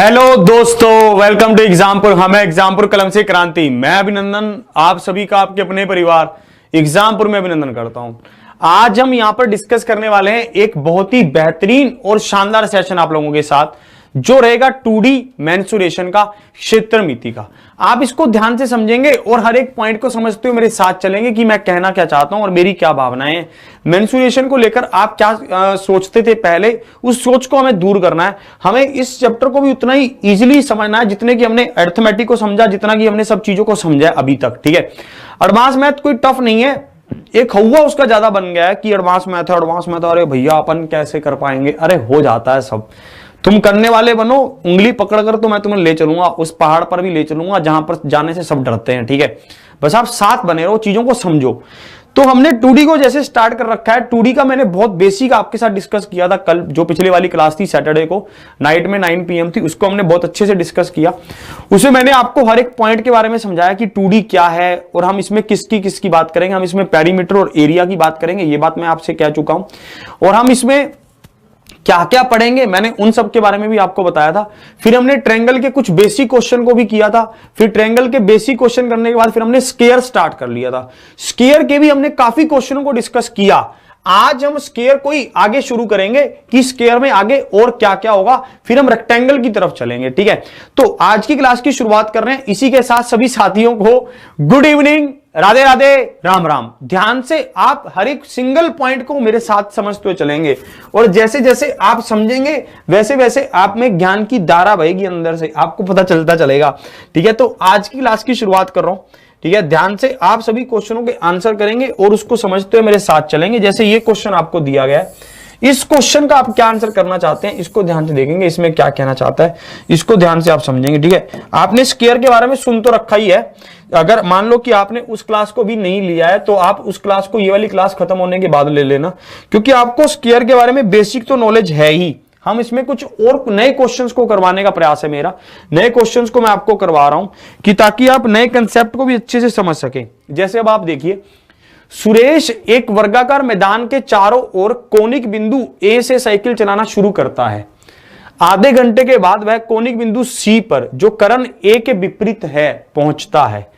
Hello दोस्तों, welcome to Exampur. हम एग्जामपुर कलम से क्रांति। मैं अभिनंदन आप सभी का आपके अपने परिवार एग्जामपुर में अभिनंदन करता हूं। आज हम यहां पर डिस्कस करने वाले हैं एक बहुत ही बेहतरीन और शानदार सेशन आप लोगों के साथ, जो रहेगा 2D मेंसुरेशन का, क्षेत्र मिति का। आप इसको ध्यान से समझेंगे और हर एक पॉइंट को समझते हुए मेरे साथ चलेंगे कि मैं कहना क्या चाहता हूं और मेरी क्या भावनाएं हैं। मेंसुरेशन को लेकर आप क्या सोचते थे पहले, उस सोच को हमें दूर करना है। हमें इस चैप्टर को भी उतना ही इजीली समझना है जितने कि हमने अरिथमेटिक को समझा, जितना कि हमने सब चीजों को समझा अभी तक। ठीक है, एडवांस मैथ कोई टफ नहीं है, एक हवा उसका ज्यादा बन गया है कि एडवांस मैथ है, एडवांस मैथ। अरे भैया अपन कैसे कर पाएंगे? अरे हो जाता है सब। तुम करने वाले बनो, उंगली पकड़कर तो मैं तुम्हें ले चलूंगा, उस पहाड़ पर भी ले चलूंगा जहां पर जाने से सब डरते हैं। ठीक है, बस आप साथ बने रहो, चीजों को समझो। तो हमने 2D को जैसे स्टार्ट कर रखा है। 2D का मैंने बहुत बेसिक आपके साथ डिस्कस किया था कल, जो पिछले वाली क्लास थी सैटरडे को नाइट में 9 PM थी, उसको हमने बहुत अच्छे से डिस्कस किया। उसमें मैंने आपको हर एक पॉइंट के बारे में समझाया कि 2D क्या है और हम इसमें किसकी किसकी बात करेंगे। हम इसमें पेरीमीटर और एरिया की बात करेंगे, ये बात मैं आपसे कह चुका हूं। और हम इसमें क्या क्या पढ़ेंगे, मैंने उन सब के बारे में भी आपको बताया था। फिर हमने ट्रायंगल के कुछ बेसिक क्वेश्चन को भी किया था। फिर ट्रायंगल के बेसिक क्वेश्चन करने के बाद फिर हमने स्क्वायर स्टार्ट कर लिया था। स्क्वायर के भी हमने काफी क्वेश्चनों को डिस्कस किया। आज हम स्क्वायर को ही आगे शुरू करेंगे कि स्क्वायर में आगे और क्या क्या होगा, फिर हम रेक्टेंगल की तरफ चलेंगे। ठीक है, तो आज की क्लास की शुरुआत कर रहे हैं। इसी के साथ सभी साथियों को गुड इवनिंग, राधे राधे, राम राम। ध्यान से आप हर एक सिंगल पॉइंट को मेरे साथ समझते हुए चलेंगे और जैसे जैसे आप समझेंगे वैसे वैसे आप में ज्ञान की धारा बहेगी, अंदर से आपको पता चलता चलेगा। ठीक है, तो आज की क्लास की शुरुआत कर रहा हूं। ठीक है, ध्यान से आप सभी क्वेश्चनों के आंसर करेंगे और उसको समझते हुए मेरे साथ चलेंगे। जैसे ये क्वेश्चन आपको दिया गया है, इस क्वेश्चन का आप क्या आंसर करना चाहते हैं, इसको ध्यान से देखेंगे, इसमें क्या कहना चाहता है, इसको ध्यान से आप समझेंगे। ठीक है, आपने स्क्वायर के बारे में सुन तो रखा ही है। अगर मान लो कि आपने उस क्लास को भी नहीं लिया है तो आप उस क्लास को, ये वाली क्लास खत्म होने के बाद ले लेना, क्योंकि आपको स्क्वायर के बारे में बेसिक तो नॉलेज है ही। हम इसमें कुछ और नए क्वेश्चंस को करवाने का प्रयास है मेरा। नए क्वेश्चंस को मैं आपको करवा रहा हूं कि ताकि आप नए कंसेप्ट को भी अच्छे से समझ सकें। जैसे अब आप देखिए, सुरेश एक वर्गाकार मैदान के चारों ओर कोनिक बिंदु ए से साइकिल चलाना शुरू करता है। आधे घंटे के बाद वह कोनिक बिंदु सी पर, जो कर्ण ए के विपरीत है, पहुंचता है।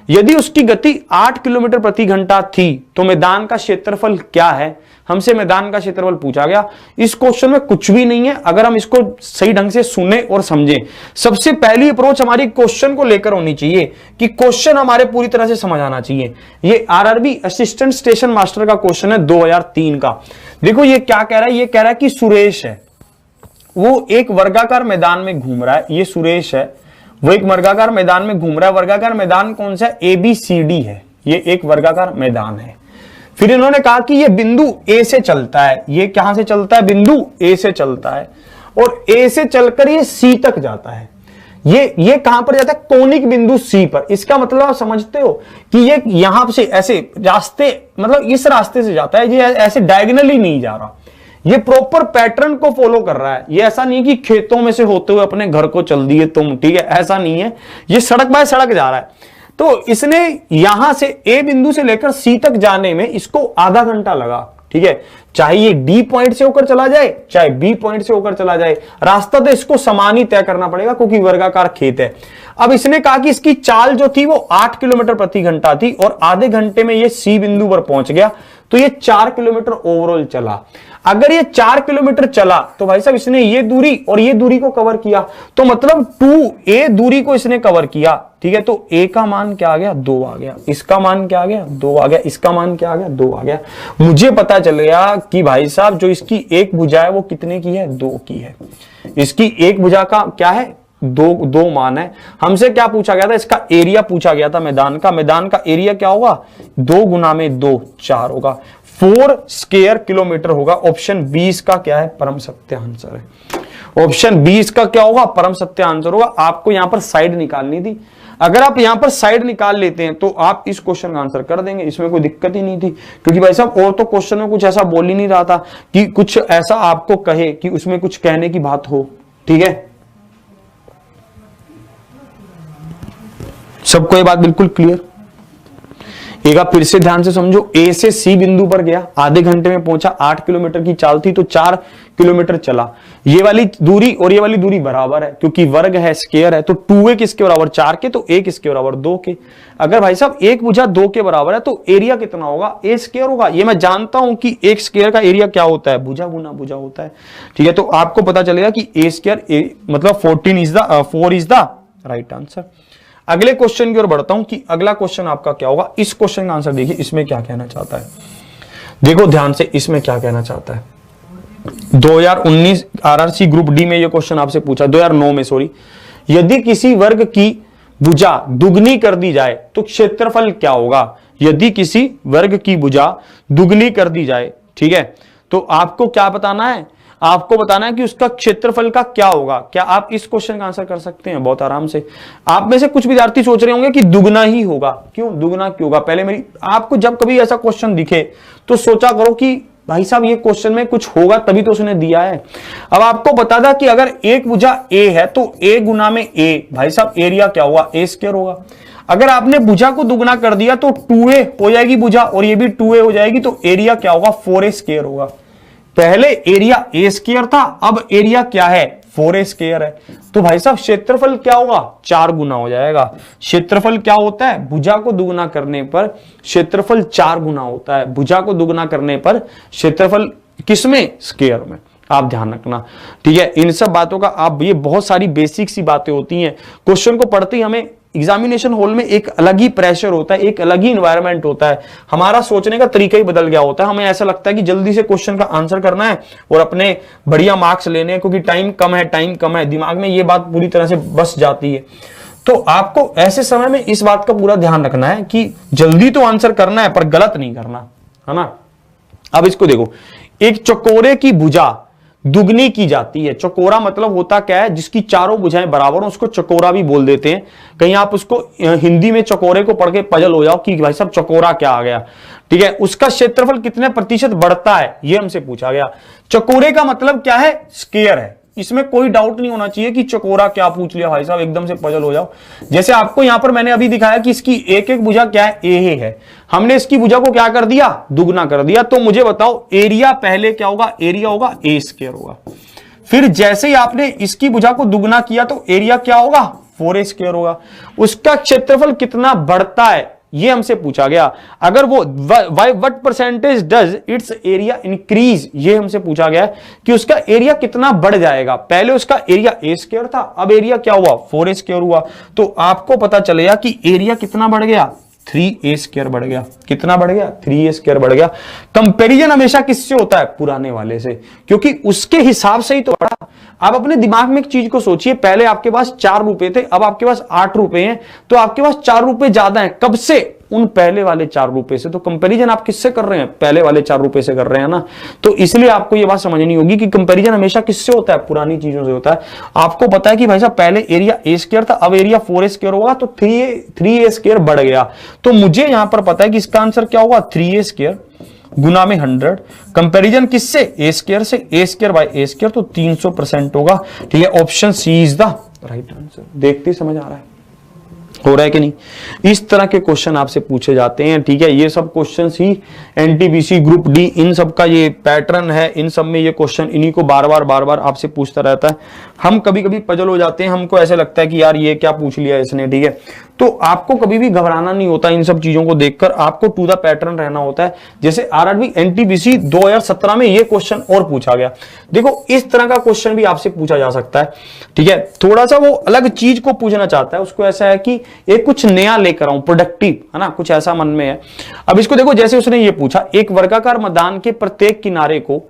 यदि उसकी गति 8 किलोमीटर प्रति घंटा थी तो मैदान का क्षेत्रफल क्या है? हमसे मैदान का क्षेत्रफल पूछा गया। इस क्वेश्चन में कुछ भी नहीं है अगर हम इसको सही ढंग से सुने और समझें। सबसे पहली अप्रोच हमारी क्वेश्चन को लेकर होनी चाहिए कि क्वेश्चन हमारे पूरी तरह से समझ आना चाहिए। ये आरआरबी असिस्टेंट स्टेशन मास्टर का क्वेश्चन है 2003 का। देखो ये क्या कह रहा है, ये कह रहा है कि सुरेश है, वो एक वर्गाकार मैदान में घूम रहा है। ये सुरेश है, वो एक वर्गाकार मैदान में घूम रहा है। वर्गाकार मैदान कौन सा है? ABCD है, ये एक वर्गाकार मैदान है। फिर इन्होंने कहा कि ये बिंदु A से चलता है। ये कहां से चलता है? बिंदु A से चलता है और A से चलकर ये C तक जाता है। ये कहां पर जाता है? कोनिक बिंदु C पर। इसका मतलब आप समझते हो कि ये यहां से ऐसे रास्ते, मतलब इस रास्ते से जाता है, ये ऐसे डायगोनली नहीं जा रहा, ये प्रॉपर पैटर्न को फॉलो कर रहा है। ये ऐसा नहीं है कि खेतों में से होते हुए अपने घर को चल दिए तुम। ठीक है, ऐसा नहीं है, ये सड़क बाय सड़क जा रहा है। तो इसने यहां से A बिंदु से लेकर C तक जाने में इसको आधा घंटा लगा। ठीक है, चाहे ये D पॉइंट से होकर चला जाए, चाहे B पॉइंट से होकर चला जाए, रास्ता तो इसको समान ही तय करना पड़ेगा क्योंकि वर्गाकार खेत है। अब इसने कहा कि इसकी चाल जो थी वो 8 किलोमीटर प्रति घंटा थी और आधे घंटे में ये C बिंदु पर पहुंच गया, तो ये 4 किलोमीटर ओवरऑल चला। अगर ये 4 किलोमीटर चला तो भाई साहब इसने ये दूरी और ये दूरी को कवर किया, तो मतलब 2A दूरी को इसने कवर किया। ठीक है, तो A का मान क्या आ गया? 2 आ गया। इसका मान क्या आ गया? 2 आ गया। इसका मान क्या आ गया? 2 आ गया। मुझे पता चल गया कि भाई साहब जो इसकी एक भुजा है वो कितने की है? 2 की है। इसकी एक भुजा का क्या है? 2 मान है। हमसे क्या पूछा गया था? इसका एरिया पूछा गया था मैदान का। मैदान का एरिया क्या होगा? 2 गुना में 2, 4 होगा। 4 स्क्वायर किलोमीटर होगा। ऑप्शन 20 का क्या है? परम सत्य आंसर है। ऑप्शन 20 का क्या होगा? परम सत्य आंसर होगा। आपको यहां पर साइड निकालनी थी। अगर आप यहां पर साइड निकाल लेते हैं तो आप इस क्वेश्चन का आंसर कर देंगे, इसमें कोई दिक्कत ही नहीं थी। क्योंकि भाई साहब और तो क्वेश्चन में कुछ ऐसा बोल ही नहीं रहा था कि कुछ ऐसा आपको कहे कि उसमें कुछ कहने की बात हो। ठीक है, सबको ये बात बिल्कुल क्लियर? एक आप फिर से ध्यान से समझो, ए से सी बिंदु पर गया, आधे घंटे में पहुंचा, 8 किलोमीटर की चाल थी तो 4 किलोमीटर चला। ये वाली दूरी और ये वाली दूरी बराबर है, क्योंकि वर्ग है, स्क्वायर है, तो 2a किसके बराबर 4 के, तो a किसके बराबर 2 के। अगर भाई साहब एक भुजा 2 के बराबर है तो एरिया कितना होगा, a स्क्वायर होगा। ये मैं जानता हूं कि एक स्क्वायर का एरिया क्या होता है, भुजा गुना भुजा होता है, ठीक है। तो आपको पता चलेगा कि a स्क्वायर मतलब 4 इज द राइट आंसर। अगले क्वेश्चन की ओर बढ़ता हूं कि अगला क्वेश्चन आपका क्या होगा। इस क्वेश्चन का आंसर देखिए, इसमें क्या कहना चाहता है, देखो ध्यान से, इसमें क्या कहना चाहता है। 2019 आरआरसी ग्रुप डी में ये क्वेश्चन आपसे पूछा, 2009 में सॉरी, यदि किसी वर्ग की भुजा दुगनी कर दी जाए तो क्षेत्रफल क्या होगा। यदि किसी वर्ग की भुजा दुगनी कर दी जाए, ठीक है, तो आपको क्या बताना है, आपको बताना है कि उसका क्षेत्रफल का क्या होगा। क्या आप इस क्वेश्चन का आंसर कर सकते हैं बहुत आराम से। आप में से कुछ विद्यार्थी सोच रहे होंगे कि दुगना ही होगा, क्यों दुगना क्यों होगा। पहले मेरी आपको जब कभी ऐसा क्वेश्चन दिखे तो सोचा करो कि भाई साहब ये क्वेश्चन में कुछ होगा तभी तो उसने दिया है। अब आपको बता था कि अगर एक भुजा ए है तो a गुना में a, भाई साहब एरिया क्या होगा, a स्क्वायर होगा। अगर आपने भुजा को दुगना कर दिया तो 2a हो जाएगी भुजा और ये भी 2a हो जाएगी, तो एरिया क्या होगा, 4a स्क्वायर होगा। पहले एरिया a स्क्वायर था, अब एरिया क्या है, 4a स्क्वायर है। तो भाई साहब क्षेत्रफल क्या होगा, 4 गुना हो जाएगा। क्षेत्रफल क्या होता है, भुजा को दुगना करने पर क्षेत्रफल 4 गुना होता है। भुजा को दुगना करने पर क्षेत्रफल किसमें, स्क्वायर में। आप ध्यान रखना, ठीक है। इन सब बातों का आप, ये बहुत सारी बेसिक सी बातें होती हैं। क्वेश्चन को पढ़ते ही हमें एग्जामिनेशन हॉल में एक अलग ही प्रेशर होता है, एक अलग ही इन्वायरमेंट होता है। हमारा सोचने का तरीका ही बदल गया होता है। हमें ऐसा लगता है कि जल्दी से क्वेश्चन का आंसर करना है और अपने बढ़िया मार्क्स लेने हैं, क्योंकि टाइम कम है, दिमाग में ये बात पूरी तरह से बस जाती है। तो आपको ऐसे समय में इस बात का पूरा ध्यान रखना है कि जल्दी तो आंसर करना है पर गलत नहीं करना, है ना। अब इसको देखो, एक चकोरे की भुजा दुगनी की जाती है। चकोरा मतलब होता क्या है, जिसकी चारों भुजाएं बराबर हो उसको चकोरा भी बोल देते हैं। कहीं आप उसको हिंदी में चकोरे को पढ़ के पजल हो जाओ कि भाई साहब चकोरा क्या आ गया, ठीक है। उसका क्षेत्रफल कितने प्रतिशत बढ़ता है, ये हमसे पूछा गया। चकोरे का मतलब क्या है, स्क्वायर है। इसमें कोई डाउट नहीं होना चाहिए कि चकोरा क्या पूछ लिया भाई साहब, एकदम से पजल हो जाओ। जैसे आपको यहां पर मैंने अभी दिखाया कि इसकी एक एक भुजा क्या है, ए है। हमने इसकी भुजा को क्या कर दिया, दुगना कर दिया। तो मुझे बताओ एरिया पहले क्या होगा, एरिया होगा a स्क्वायर होगा। फिर जैसे ही आपने इसकी भुजा को दुगना किया तो एरिया क्या होगा, 4a स्क्वायर होगा। उसका क्षेत्रफल कितना बढ़ता है, ये हमसे पूछा गया। अगर वो what percentage does it's area increase, ये हमसे पूछा गया कि उसका एरिया कितना बढ़ जाएगा। पहले उसका एरिया a स्क्वायर था, अब एरिया क्या हुआ, 4a स्क्वायर हुआ। तो आपको पता चलेगा कि एरिया कितना बढ़ गया, 3a स्क्वायर बढ़ गया। कितना बढ़ गया, 3a स्क्वायर बढ़ गया। कंपैरिजन हमेशा किससे होता है, पुराने वाले से, क्योंकि उसके हिसाब से ही तो बढ़ा। आप अपने दिमाग में एक चीज को सोचिए, पहले आपके पास 4 रुपए थे, अब आपके पास 8 रुपए हैं, तो आपके पास 4 रुपए ज्यादा हैं। कब से, उन पहले वाले 4 रुपए से। तो कंपैरिजन आप किससे कर रहे हैं, पहले वाले 4 रुपए से कर रहे हैं ना। तो इसलिए आपको यह बात समझनी होगी कि कंपैरिजन हमेशा किससे होता है, पुरानी चीजों से होता है। आपको पता है कि भाई साहब पहले एरिया a स्क्वायर था, अब एरिया 4a स्क्वायर होगा, तो 3a स्क्वायर बढ़ गया। तो मुझे यहां पर पता है कि इसका आंसर क्या होगा, 3a स्क्वायर गुना में 100। कंपैरिजन किससे, a स्क्वायर से, a square by a square, तो 300% होगा, ठीक है। Option C is the right answer. देखते समझ आ रहा है, हो रहा है कि नहीं। इस तरह के क्वेश्चन आपसे पूछे जाते हैं, ठीक है। ये सब क्वेश्चन ही एनटीपीसी ग्रुप डी, इन सब का ये पैटर्न है। इन सब में ये क्वेश्चन इन्हीं को बार बार आपसे पूछता रहता है। हम कभी कभी पजल हो जाते हैं, हमको ऐसा लगता है कि यार ये क्या पूछ लिया इसने, ठीक है। तो आपको कभी भी घबराना नहीं होता इन सब चीजों को देखकर, आपको टू द पैटर्न रहना होता है। जैसे आरआरबी एनटीपीसी 2017 में ये क्वेश्चन और पूछा गया। देखो इस तरह का क्वेश्चन भी आपसे पूछा जा सकता है, ठीक है। थोड़ा सा वो अलग चीज को पूछना चाहता है, उसको ऐसा है कि एक कुछ नया लेकर आऊं, प्रोडक्टिव, है ना, कुछ ऐसा मन में है। अब इसको देखो, जैसे उसने ये पूछा, एक वर्गाकार मैदान के प्रत्येक किनारे को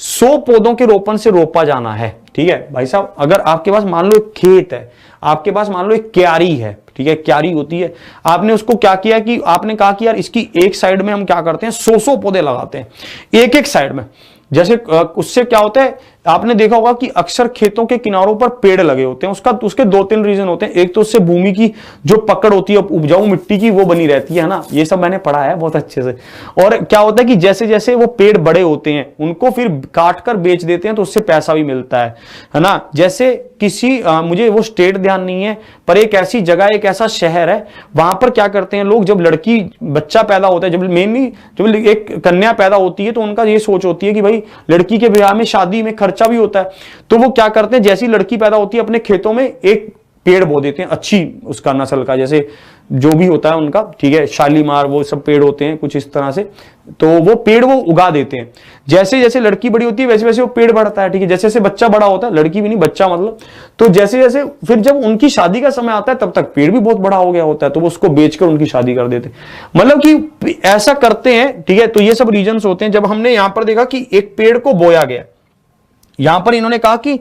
100 पौधों के रोपण से रोपा जाना है, ठीक है। भाई साहब अगर आपके पास मान लो एक खेत है, आपके पास मान लो एक क्यारी है, ठीक है, क्यारी होती है। आपने उसको क्या किया कि आपने कहा कि यार इसकी एक साइड में हम क्या करते हैं, 100 पौधे लगाते हैं, एक एक साइड में। जैसे उससे क्या होता है, आपने देखा होगा कि अक्सर खेतों के किनारों पर पेड़ लगे होते हैं, उसके 2-3 रीजन होते हैं। एक तो उससे भूमि की जो पकड़ होती है उपजाऊ मिट्टी की वो बनी रहती है ना, ये सब मैंने पढ़ा है बहुत अच्छे से। और क्या होता है कि जैसे जैसे वो पेड़ बड़े होते हैं उनको फिर काट कर बेच देते हैं तो उससे पैसा भी मिलता है ना। जैसे किसी मुझे वो स्टेट ध्यान नहीं है, पर एक ऐसी जगह, एक ऐसा शहर है, वहां पर क्या करते हैं लोग, जब लड़की बच्चा पैदा होता है, जब मेनली जब एक कन्या पैदा होती है तो उनका ये सोच होती है कि भाई लड़की के ब्याह में, शादी में खर्चा भी होता है, तो वो क्या करते हैं, जैसी लड़की पैदा होती है अपने खेतों में एक पेड़ बो देते हैं अच्छी उसका नस्ल का, जैसे जो भी होता है उनका, ठीक है, शालीमार वो सब पेड़ होते हैं कुछ इस तरह से, तो वो पेड़ वो उगा देते हैं। जैसे जैसे लड़की बड़ी होती है वैसे वैसे वो पेड़ बढ़ता है, ठीक है, जैसे जैसे बच्चा बड़ा होता है, लड़की भी नहीं बच्चा मतलब, तो जैसे जैसे फिर जब उनकी शादी का समय आता है तब तक पेड़ भी बहुत बड़ा हो गया होता है, तो वो उसको बेचकर उनकी शादी कर देते हैं, मतलब कि ऐसा करते हैं, ठीक है। तो ये सब रीजंस होते हैं। जब हमने यहां पर देखा कि एक पेड़ को बोया गया, यहां पर इन्होंने कहा कि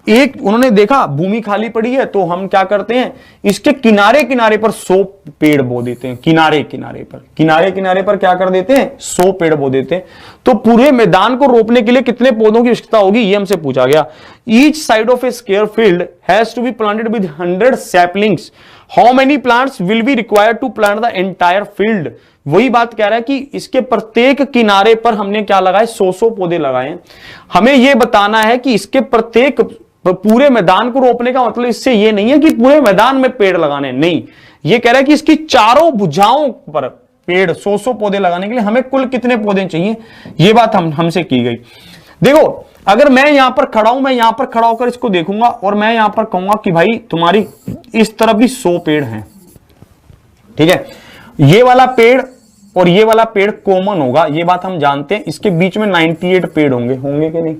एक, उन्होंने देखा भूमि खाली पड़ी है तो हम क्या करते हैं, इसके किनारे किनारे पर 100 पेड़ बो देते हैं, किनारे किनारे पर क्या कर देते हैं, 100 पेड़ बो देते हैं। तो पूरे मैदान को रोपने के लिए कितने पौधों की आवश्यकता होगी, ये हमसे पूछा गया। Each side of a square field has to be planted with 100 saplings, how many plants will be required to plant the entire field. वही बात कह रहा है कि इसके प्रत्येक किनारे पर हमने क्या लगाए, 100 पौधे लगाए हैं। हमें यह बताना है कि इसके प्रत्येक, पूरे मैदान को रोपने का मतलब इससे यह नहीं है कि पूरे मैदान में पेड़ लगाने, नहीं, यह कह रहा है कि इसकी चारों भुजाओं पर पेड़, 100 पौधे लगाने के लिए हमें कुल कितने पौधे चाहिए, यह बात हमसे की गई। देखो अगर मैं यहां पर खड़ा हूं, मैं यहां पर खड़ा होकर इसको देखूंगा और मैं यहां पर कहूंगा कि भाई तुम्हारी इस तरफ भी 100 पेड़ हैं, ठीक है, ये वाला पेड़ और ये वाला पेड़ कॉमन होगा, ये बात हम जानते हैं। इसके बीच में 98 पेड़ होंगे कि नहीं,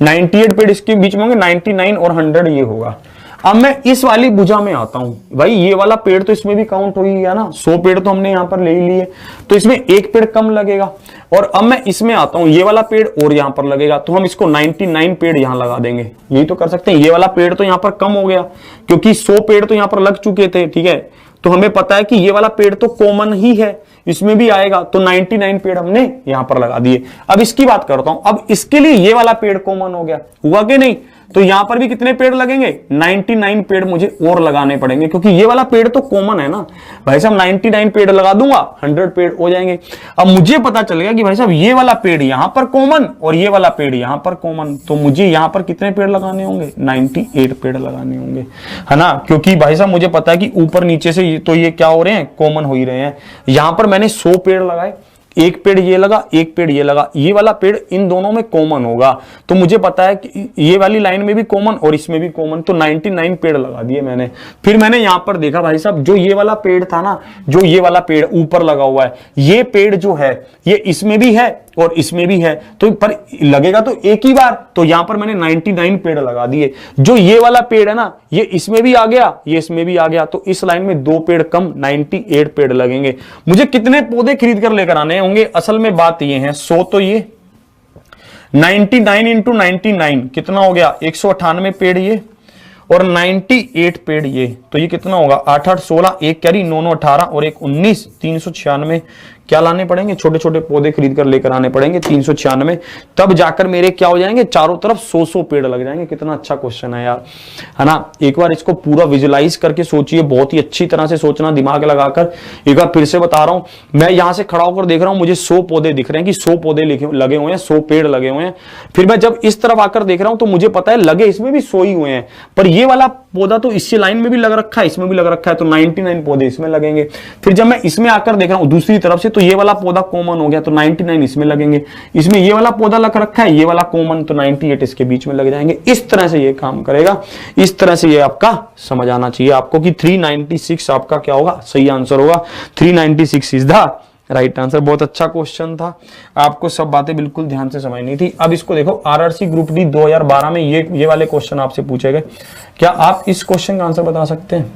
98 पेड़ इसके बीच में होंगे, 99 और 100 ये होगा। अब मैं इस वाली भुजा में आता हूं, भाई ये वाला पेड़ तो इसमें भी काउंट हो ही गया ना, 100 पेड़ तो हमने यहां पर ले ही लिए, तो इसमें एक पेड़ कम लगेगा। और अब मैं इसमें आता हूं, ये वाला पेड़ और यहां पर लगेगा, तो हम इसको 99 पेड़ यहां लगा देंगे, यही तो कर सकते हैं। ये वाला पेड़ तो यहां पर कम हो गया क्योंकि 100 पेड़ तो यहां पर लग चुके थे, ठीक है, तो हमें पता है कि ये वाला पेड़ तो कॉमन ही है, इसमें भी आएगा, तो 99 पेड़ हमने यहां पर लगा दिए। अब इसकी बात करता हूं, अब इसके लिए ये वाला पेड़ कॉमन हो गया, हुआ कि नहीं, तो यहां पर भी कितने पेड़ लगेंगे, 99 पेड़ मुझे और लगाने पड़ेंगे, क्योंकि ये वाला पेड़ तो कॉमन है ना भाई साहब, 99 पेड़ लगा दूंगा 100 पेड़ हो जाएंगे। अब मुझे पता चल गया कि भाई साहब ये वाला पेड़ यहां पर कॉमन और ये वाला पेड़ यहां पर कॉमन, तो मुझे यहां पर कितने पेड़ लगाने होंगे, 98 पेड़ लगाने होंगे, है ना, क्योंकि भाई साहब मुझे पता है कि ऊपर नीचे से तो ये क्या हो रहे हैं, कॉमन हो ही रहे हैं। यहां पर मैंने 100 पेड़ लगाए, एक पेड़ ये लगा, एक पेड़ ये लगा, ये वाला पेड़ इन दोनों में कॉमन होगा, तो मुझे पता है कि ये वाली लाइन में भी कॉमन और इसमें भी कॉमन, तो 99 पेड़ लगा दिए मैंने। फिर मैंने यहां पर देखा भाई साहब, जो ये वाला पेड़ था ना, जो ये वाला पेड़ ऊपर लगा हुआ है, ये पेड़ जो है ये इसमें भी है और इसमें भी है, तो पर लगेगा तो एक ही बार, तो यहां पर मैंने 99 पेड़ लगा दिए। जो ये वाला पेड़ है ना, ये इसमें भी आ गया, ये इसमें भी आ गया, तो इस लाइन में 2 पेड़ कम, 98 पेड़ लगेंगे। मुझे कितने पौधे खरीद कर लेकर आने होंगे, असल में बात ये है, 100 तो ये 99 इंटू 99 कितना हो गया, 198 पेड़ ये और 98 पेड़ ये, तो ये कितना होगा, 8 8 16, एक कैरी 9 9 18 और एक 19, 396 क्या लाने पड़ेंगे, छोटे छोटे पौधे खरीद कर लेकर आने पड़ेंगे 396, तब जाकर मेरे क्या हो जाएंगे, चारों तरफ 100 पेड़ लग जाएंगे। कितना अच्छा क्वेश्चन है यार, है ना, एक बार इसको पूरा विजुलाइज करके सोचिए, बहुत ही अच्छी तरह से सोचना दिमाग लगाकर। एक बार फिर से बता रहा हूं, मैं यहां से खड़ा होकर देख रहा हूं, मुझे 100 पौधे दिख रहे हैं कि 100 पौधे लगे हुए हैं, 100 पेड़ लगे हुए हैं। फिर मैं जब इस तरफ आकर देख रहा हूं तो मुझे पता है लगे इसमें भी 100 ही हुए हैं, पर ये वाला पौधा तो इसी लाइन में भी लग रखा है, इसमें भी लग रखा है, तो 99 पौधे इसमें लगेंगे। फिर जब मैं इसमें आकर देख रहा हूं दूसरी तरफ से, तो ये वाला पौधा कॉमन हो गया, तो 99 इसमें लगेंगे, इसमें ये वाला पौधा लग रखा है, ये वाला कॉमन, तो 98 इसके बीच में लग जाएंगे। इस तरह से ये काम करेगा, इस तरह से ये आपका समझ आना चाहिए आपको कि 396 आपका क्या होगा, सही आंसर होगा, 396 इज द राइट आंसर। बहुत अच्छा क्वेश्चन था, आपको सब बातें बिल्कुल ध्यान से समझनी थी। अब इसको देखो, आरआरसी ग्रुप डी 2012 में ये वाले क्वेश्चन आपसे पूछे गए, क्या आप इस क्वेश्चन का आंसर बता सकते हैं?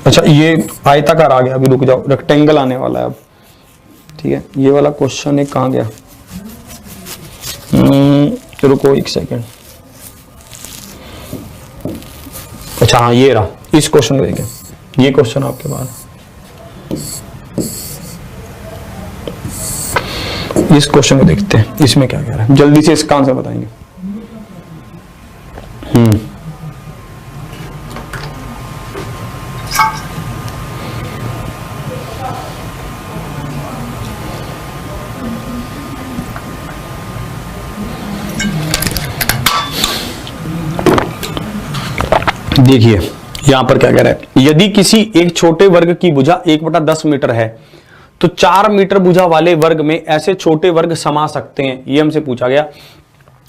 अच्छा ये आयताकार आ गया, अभी रुक जाओ, रेक्टेंगल आने वाला है अब, ठीक है, ये वाला क्वेश्चन है, कहां गया, रुको एक सेकेंड, अच्छा हाँ ये रहा, इस क्वेश्चन को देखें, ये क्वेश्चन आपके पास, इस क्वेश्चन को देखते हैं, इसमें क्या कह रहा है, जल्दी से इसका आंसर बताएंगे। देखिए यहां पर क्या कह रहा है, यदि किसी एक छोटे वर्ग की भुजा 1/10 मीटर है तो 4 मीटर भुजा वाले वर्ग में ऐसे छोटे वर्ग समा सकते हैं, ये हमसे पूछा गया।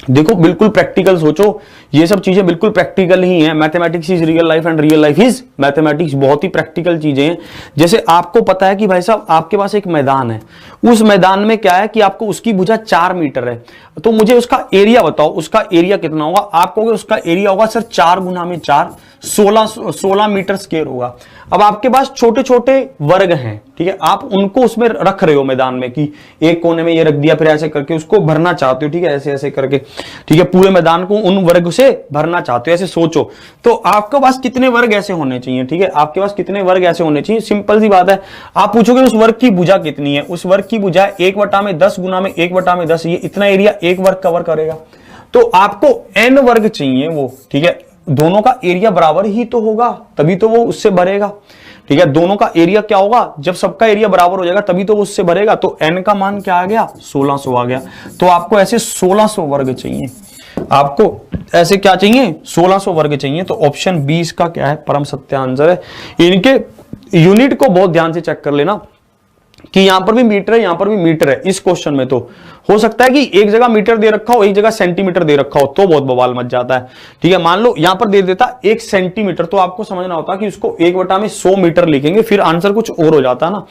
देखो बिल्कुल प्रैक्टिकल सोचो, ये सब चीजें बिल्कुल प्रैक्टिकल ही हैं। Mathematics is real life and real life is mathematics, बहुत ही प्रैक्टिकल चीजें हैं। जैसे आपको पता है कि भाई साहब आपके पास एक मैदान है, उस मैदान में क्या है कि आपको उसकी भुजा 4 मीटर है, तो मुझे उसका एरिया बताओ, उसका एरिया कितना होगा। आप कहोगे उसका एरिया होगा सर 4 गुना में 4, 16 मीटर स्क्वायर होगा। अब आपके पास छोटे छोटे वर्ग हैं, ठीक है, आप उनको उसमें रख रहे हो मैदान में, कि एक कोने में ये रख दिया, फिर ऐसे करके उसको भरना चाहते हो, ठीक है, ऐसे ऐसे करके, ठीक है, पूरे मैदान को उन वर्ग से भरना चाहते हो, ऐसे सोचो। तो आपके पास कितने वर्ग ऐसे होने चाहिए, ठीक है, आपके पास कितने वर्ग ऐसे होने चाहिए, सिंपल सी बात है। आप पूछोगे उस वर्ग की भुजा कितनी है, उस वर्ग की भुजा 1/10 गुना में 1/10, ये इतना एरिया एक वर्ग कवर करेगा। तो आपको n वर्ग चाहिए वो, ठीक है, दोनों का एरिया बराबर ही तो होगा, तभी तो वो उससे भरेगा, ठीक है। दोनों का एरिया क्या होगा, जब सबका एरिया बराबर हो जाएगा तभी तो वो उससे भरेगा। तो n का मान क्या आ गया, 1600 आ गया। तो आपको ऐसे 1600 वर्ग चाहिए, आपको ऐसे क्या चाहिए, 1600 वर्ग चाहिए। तो ऑप्शन 20 का क्या है, परम सत्य आंसर है। इनके यूनिट को बहुत ध्यान से चेक कर लेना कि यहां पर भी मीटर है, यहां पर भी मीटर है। इस क्वेश्चन में तो हो सकता है कि एक जगह मीटर दे रखा हो, एक जगह सेंटीमीटर दे रखा हो, तो बहुत बवाल मच जाता है, ठीक है। मान लो यहां पर दे देता 1 सेंटीमीटर, तो आपको समझना होता कि उसको 1/100 मीटर लिखेंगे, फिर आंसर कुछ और हो जाता ना।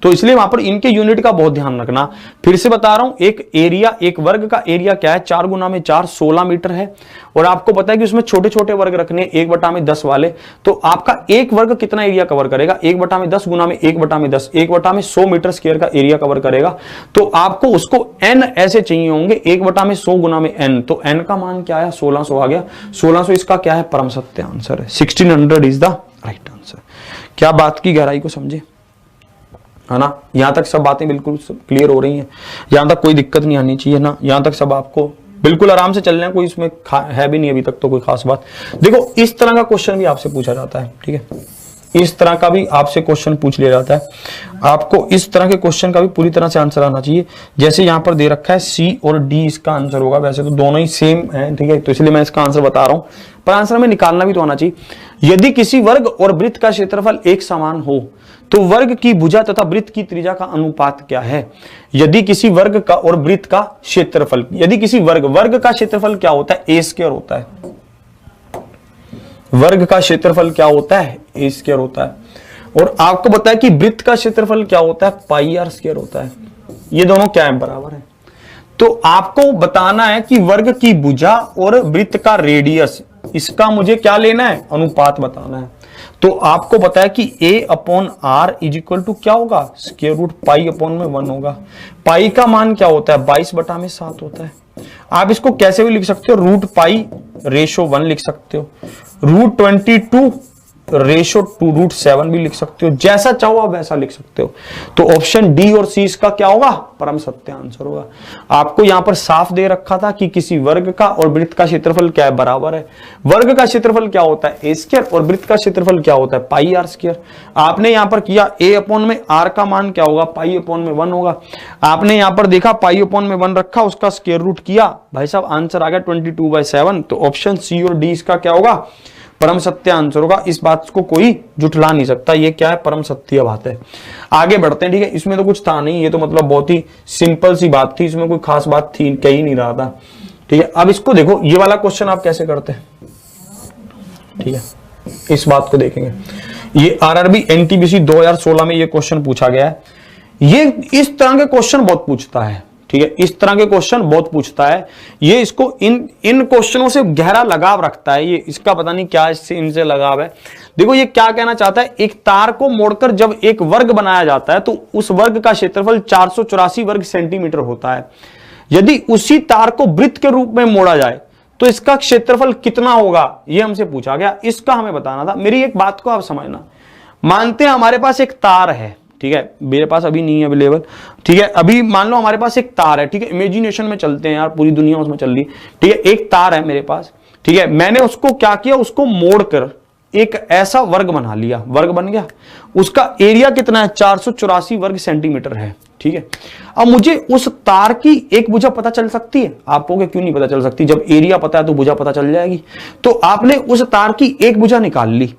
तो इसलिए वहां पर इनके यूनिट का बहुत ध्यान रखना। फिर से बता रहा हूं, एक एरिया, एक वर्ग का एरिया क्या है, 4 गुना में 4, 16 मीटर है। और आपको पता है कि उसमें छोटे छोटे वर्ग रखने 1/10 वाले, तो आपका एक वर्ग कितना एरिया कवर करेगा, 1/10 गुना में 1/10, 1/100 मीटर स्क्वायर का एरिया कवर करेगा। तो आपको उसको n ऐसे चाहिए होंगे, 1/100 गुना में n, तो n का मान क्या है, 1600 आ गया। 1600 इसका क्या है, परम सत्य आंसर है। 1600 इज द राइट आंसर। क्या बात की गहराई को समझे, है ना। यहां तक सब बातें बिल्कुल क्लियर हो रही हैं, यहां तक कोई दिक्कत नहीं आनी चाहिए ना, यहां तक सब आपको बिल्कुल आराम से चलना है, कोई इसमें है भी नहीं अभी तक तो कोई खास बात। देखो इस तरह का क्वेश्चन भी आपसे पूछा जाता है, ठीक है, इस तरह का भी आपसे क्वेश्चन पूछ लिया जाता है। आपको इस तरह के क्वेश्चन का भी पूरी तरह से आंसर आना चाहिए। जैसे यहां पर दे रखा है सी और डी इसका आंसर होगा, वैसे तो दोनों ही सेम है, ठीक है, तो इसलिए मैं इसका आंसर बता रहा हूं, पर आंसर में निकालना भी तो आना चाहिए। यदि किसी वर्ग और वृत्त का क्षेत्रफल एक समान हो तो वर्ग की भुजा तथा वृत्त की त्रिज्या का अनुपात क्या है। यदि किसी वर्ग का और वृत्त का क्षेत्रफल, यदि किसी वर्ग का क्षेत्रफल क्या होता है, ए स्क्वायर होता है। वर्ग का क्षेत्रफल क्या होता है, ए स्क्वायर होता है। और आपको पता है कि वृत्त का क्षेत्रफल क्या होता है, पाई आर स्क्वायर होता है। ये दोनों क्या है, बराबर है। तो आपको बताना है कि वर्ग की भुजा और वृत्त का रेडियस, इसका मुझे क्या लेना है, अनुपात बताना है। तो आपको पता है कि a/r इज इक्वल टू क्या होगा, स्क्वायर रूट पाई अपॉन में 1 होगा। पाई का मान क्या होता है, 22/7 होता है। आप इसको कैसे भी लिख सकते हो, रूट पाई रेशो 1 लिख सकते हो, रूट 22 रेशो 2 रूट 7 भी लिख सकते हो, जैसा चाहो आप वैसा लिख सकते हो। तो ऑप्शन डी और सी इसका क्या होगा, परम सत्य आंसर होगा। आपको यहां पर साफ दे रखा था कि किसी वर्ग का और वृत्त का क्षेत्रफल क्या है, बराबर है। वर्ग का क्षेत्रफल क्या होता है, ए स्क्वायर, और वृत्त का क्षेत्रफल क्या होता है, पाई आर स्क्वायर। आपने यहां पर किया a अपॉन में r का मान क्या होगा, पाई अपॉन में 1 होगा। आपने यहां पर देखा पाई अपॉन में 1 रखा, उसका स्क्वायर रूट किया, भाई साहब आंसर आ गया 22/7। तो ऑप्शन सी और डी इसका क्या होगा, परम सत्य आंसर होगा। इस बात को कोई जुटला नहीं सकता, ये क्या है, परम सत्य बात है। आगे बढ़ते हैं, ठीक है, इसमें तो कुछ था नहीं, ये तो मतलब बहुत ही सिंपल सी बात थी, इसमें कोई खास बात थी, कह ही नहीं रहा था, ठीक है। अब इसको देखो, ये वाला क्वेश्चन आप कैसे करते हैं, ठीक है, इस बात को देखेंगे। ये आरआरबी एनटीपीसी 2016 में ये क्वेश्चन पूछा गया है। ये इस तरह के क्वेश्चन बहुत पूछता है, ठीक है, इस तरह के क्वेश्चन बहुत पूछता है। ये इसको इन क्वेश्चनों से गहरा लगाव रखता है, ये इसका पता नहीं क्या इससे इनसे लगाव है। देखो ये क्या कहना चाहता है, एक तार को मोड़कर जब एक वर्ग बनाया जाता है तो उस वर्ग का क्षेत्रफल 484 वर्ग सेंटीमीटर होता है। यदि उसी तार को वृत्त के रूप में मोड़ा जाए तो इसका क्षेत्रफल कितना होगा, ये हमसे पूछा गया, इसका हमें बताना था। मेरी एक बात को आप समझना, मानते हैं हमारे पास एक तार है, ठीक है, मेरे पास अभी नहीं है अवेलेबल। ठीक है, अभी मान लो हमारे पास एक तार है, ठीक है, इमेजिनेशन में चलते हैं यार, पूरी दुनिया उसमें चल रही है। ठीक है, एक तार है मेरे पास, ठीक है, मैंने उसको क्या किया, उसको मोड़कर एक ऐसा वर्ग बना लिया, वर्ग बन गया, उसका एरिया कितना है, 484 वर्ग सेंटीमीटर है। ठीक है, अब मुझे उस तार की एक भुजा पता चल सकती है। आप कहोगे क्यों नहीं पता चल सकती, जब एरिया पता है तो भुजा पता चल जाएगी। तो आपने उस तार की एक भुजा निकाल ली,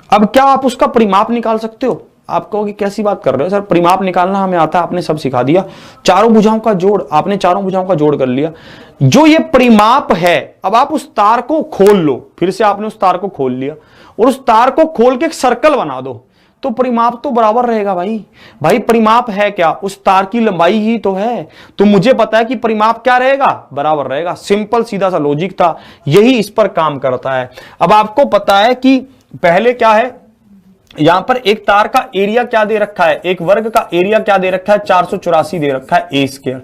अब क्या आप उसका परिमाप निकाल सकते हो? आप कहोगे कैसी बात कर रहे हो सर, परिमाप निकालना हमें आता है, आपने सब सिखा दिया। चारों भुजाओं का जोड़, आपने चारों भुजाओं का जोड़ कर लिया, जो ये परिमाप है। अब आप उस तार को खोल लो, फिर से आपने उस तार को खोल लिया और उस तार को खोल के एक सर्कल बना दो, तो परिमाप तो बराबर रहेगा भाई। भाई परिमाप है क्या, उस तार की लंबाई ही तो है, तो मुझे पता है कि परिमाप क्या रहेगा, बराबर रहेगा। सिंपल सीधा सा लॉजिक था, यही इस पर काम करता है। अब आपको पता है कि पहले क्या है, यहां पर एक तार का एरिया क्या दे रखा है, एक वर्ग का एरिया क्या दे रखा है, 484 दे रखा है ए स्क्वायर।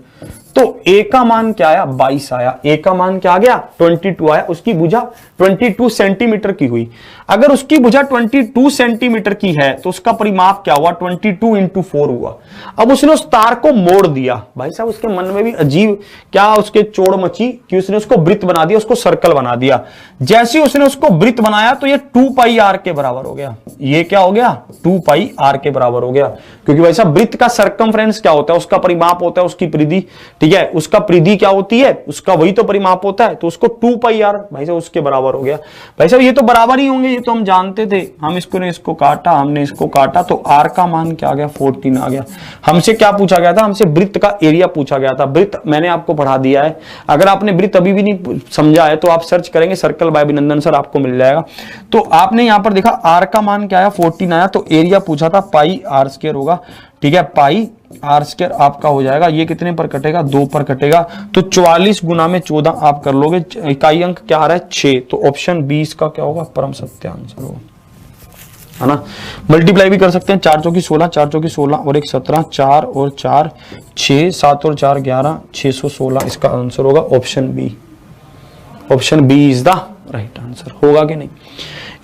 तो ए का मान क्या आया, 22 आया। ए का मान क्या आ गया, 22 आया। उसकी भुजा 22 सेंटीमीटर की हुई। अगर उसकी भुजा 22 सेंटीमीटर की है तो उसका परिमाप क्या हुआ, 22 × 4 हुआ। अब उसने उस तार को मोड़ दिया। भाई साहब उसके मन में भी अजीब क्या उसके चोड़ मची कि उसने उसको वृत्त बना दिया, उसको सर्कल बना दिया। जैसे उसने उसको वृत्त बनाया तो ये 2πr के बराबर हो गया। ये क्या हो गया, 2πr के बराबर हो गया, क्योंकि भाई साहब वृत्त का सर्कमफ्रेंस क्या होता है, उसका परिमाप होता है उसकी परिधि। ठीक है, उसका परिधि क्या होती है, उसका वही तो परिमाप होता है, तो उसको 2πr भाई साहब उसके बराबर हो गया। भाई साहब ये तो बराबर ही होंगे, ये तो हम जानते थे। हम इसको काटा, हमने इसको काटा, तो r का मान क्या आ गया, 14 आ गया। हमसे क्या पूछा गया था, हमसे वृत्त का एरिया पूछा गया था। वृत्त मैंने आपको पढ़ा दिया है, अगर आपने वृत्त अभी भी नहीं समझा है तो आप सर्च करेंगे सर्कल बाय अभिनंदन सर, आपको मिल जाएगा। तो आपने यहां पर देखा r का मान क्या आया, 14 आया, तो एरिया पूछा था πr² होगा। ठीक है, πr² आपका हो जाएगा, ये कितने पर कटेगा, 2 पर कटेगा, तो 44 गुना में 14 आप कर लोगे। इकाई अंक क्या आ रहा है, 6, तो ऑप्शन 20 का क्या होगा, परम सत्य आंसर होगा, है ना। मल्टीप्लाई भी कर सकते हैं, 4 चौकी 16, 4 चौकी 16 और 1 17, 4 और 4 6, 7 और 4 11, 616 इसका आंसर होगा option B. Option B is the right answer, होगा कि नहीं।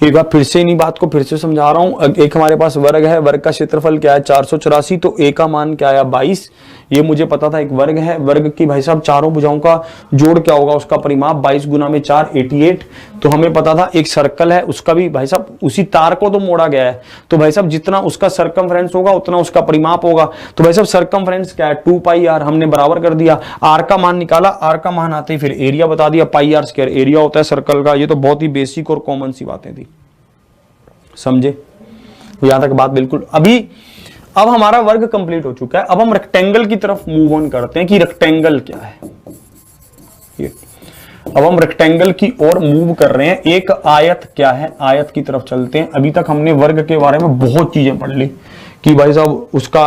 एक बार फिर से इन्हीं बात को फिर से समझा रहा हूं। एक हमारे पास वर्ग है, वर्ग का क्षेत्रफल क्या है, 484, तो ए का मान क्या आया, 22। ये मुझे पता था, एक वर्ग है, वर्ग की भाई साहब चारों भुजाओं का जोड़ क्या होगा, उसका परिमाप 22 गुना में 4, 88। तो हमें पता था एक सर्कल है, उसका भी भाई साहब उसी तार को तो मोड़ा गया है, तो भाई साहब जितना उसका सर्कमफ्रेंस होगा उतना उसका परिमाप होगा। तो भाई साहब सर्कमफ्रेंस क्या है, 2πr, हमने बराबर कर दिया, r का मान निकाला, r का मान आते ही फिर एरिया बता दिया, πr² एरिया होता है सर्कल का। ये तो बहुत ही बेसिक और कॉमन सी बातें थी, समझे यहां तक बात बिल्कुल। अब हमारा वर्ग कंप्लीट हो चुका है, अब हम रेक्टेंगल की तरफ मूव ऑन करते हैं कि रेक्टेंगल क्या है। ये अब हम रेक्टेंगल की ओर मूव कर रहे हैं, एक आयत क्या है, आयत की तरफ चलते हैं। अभी तक हमने वर्ग के बारे में बहुत चीजें पढ़ ली कि भाई साहब उसका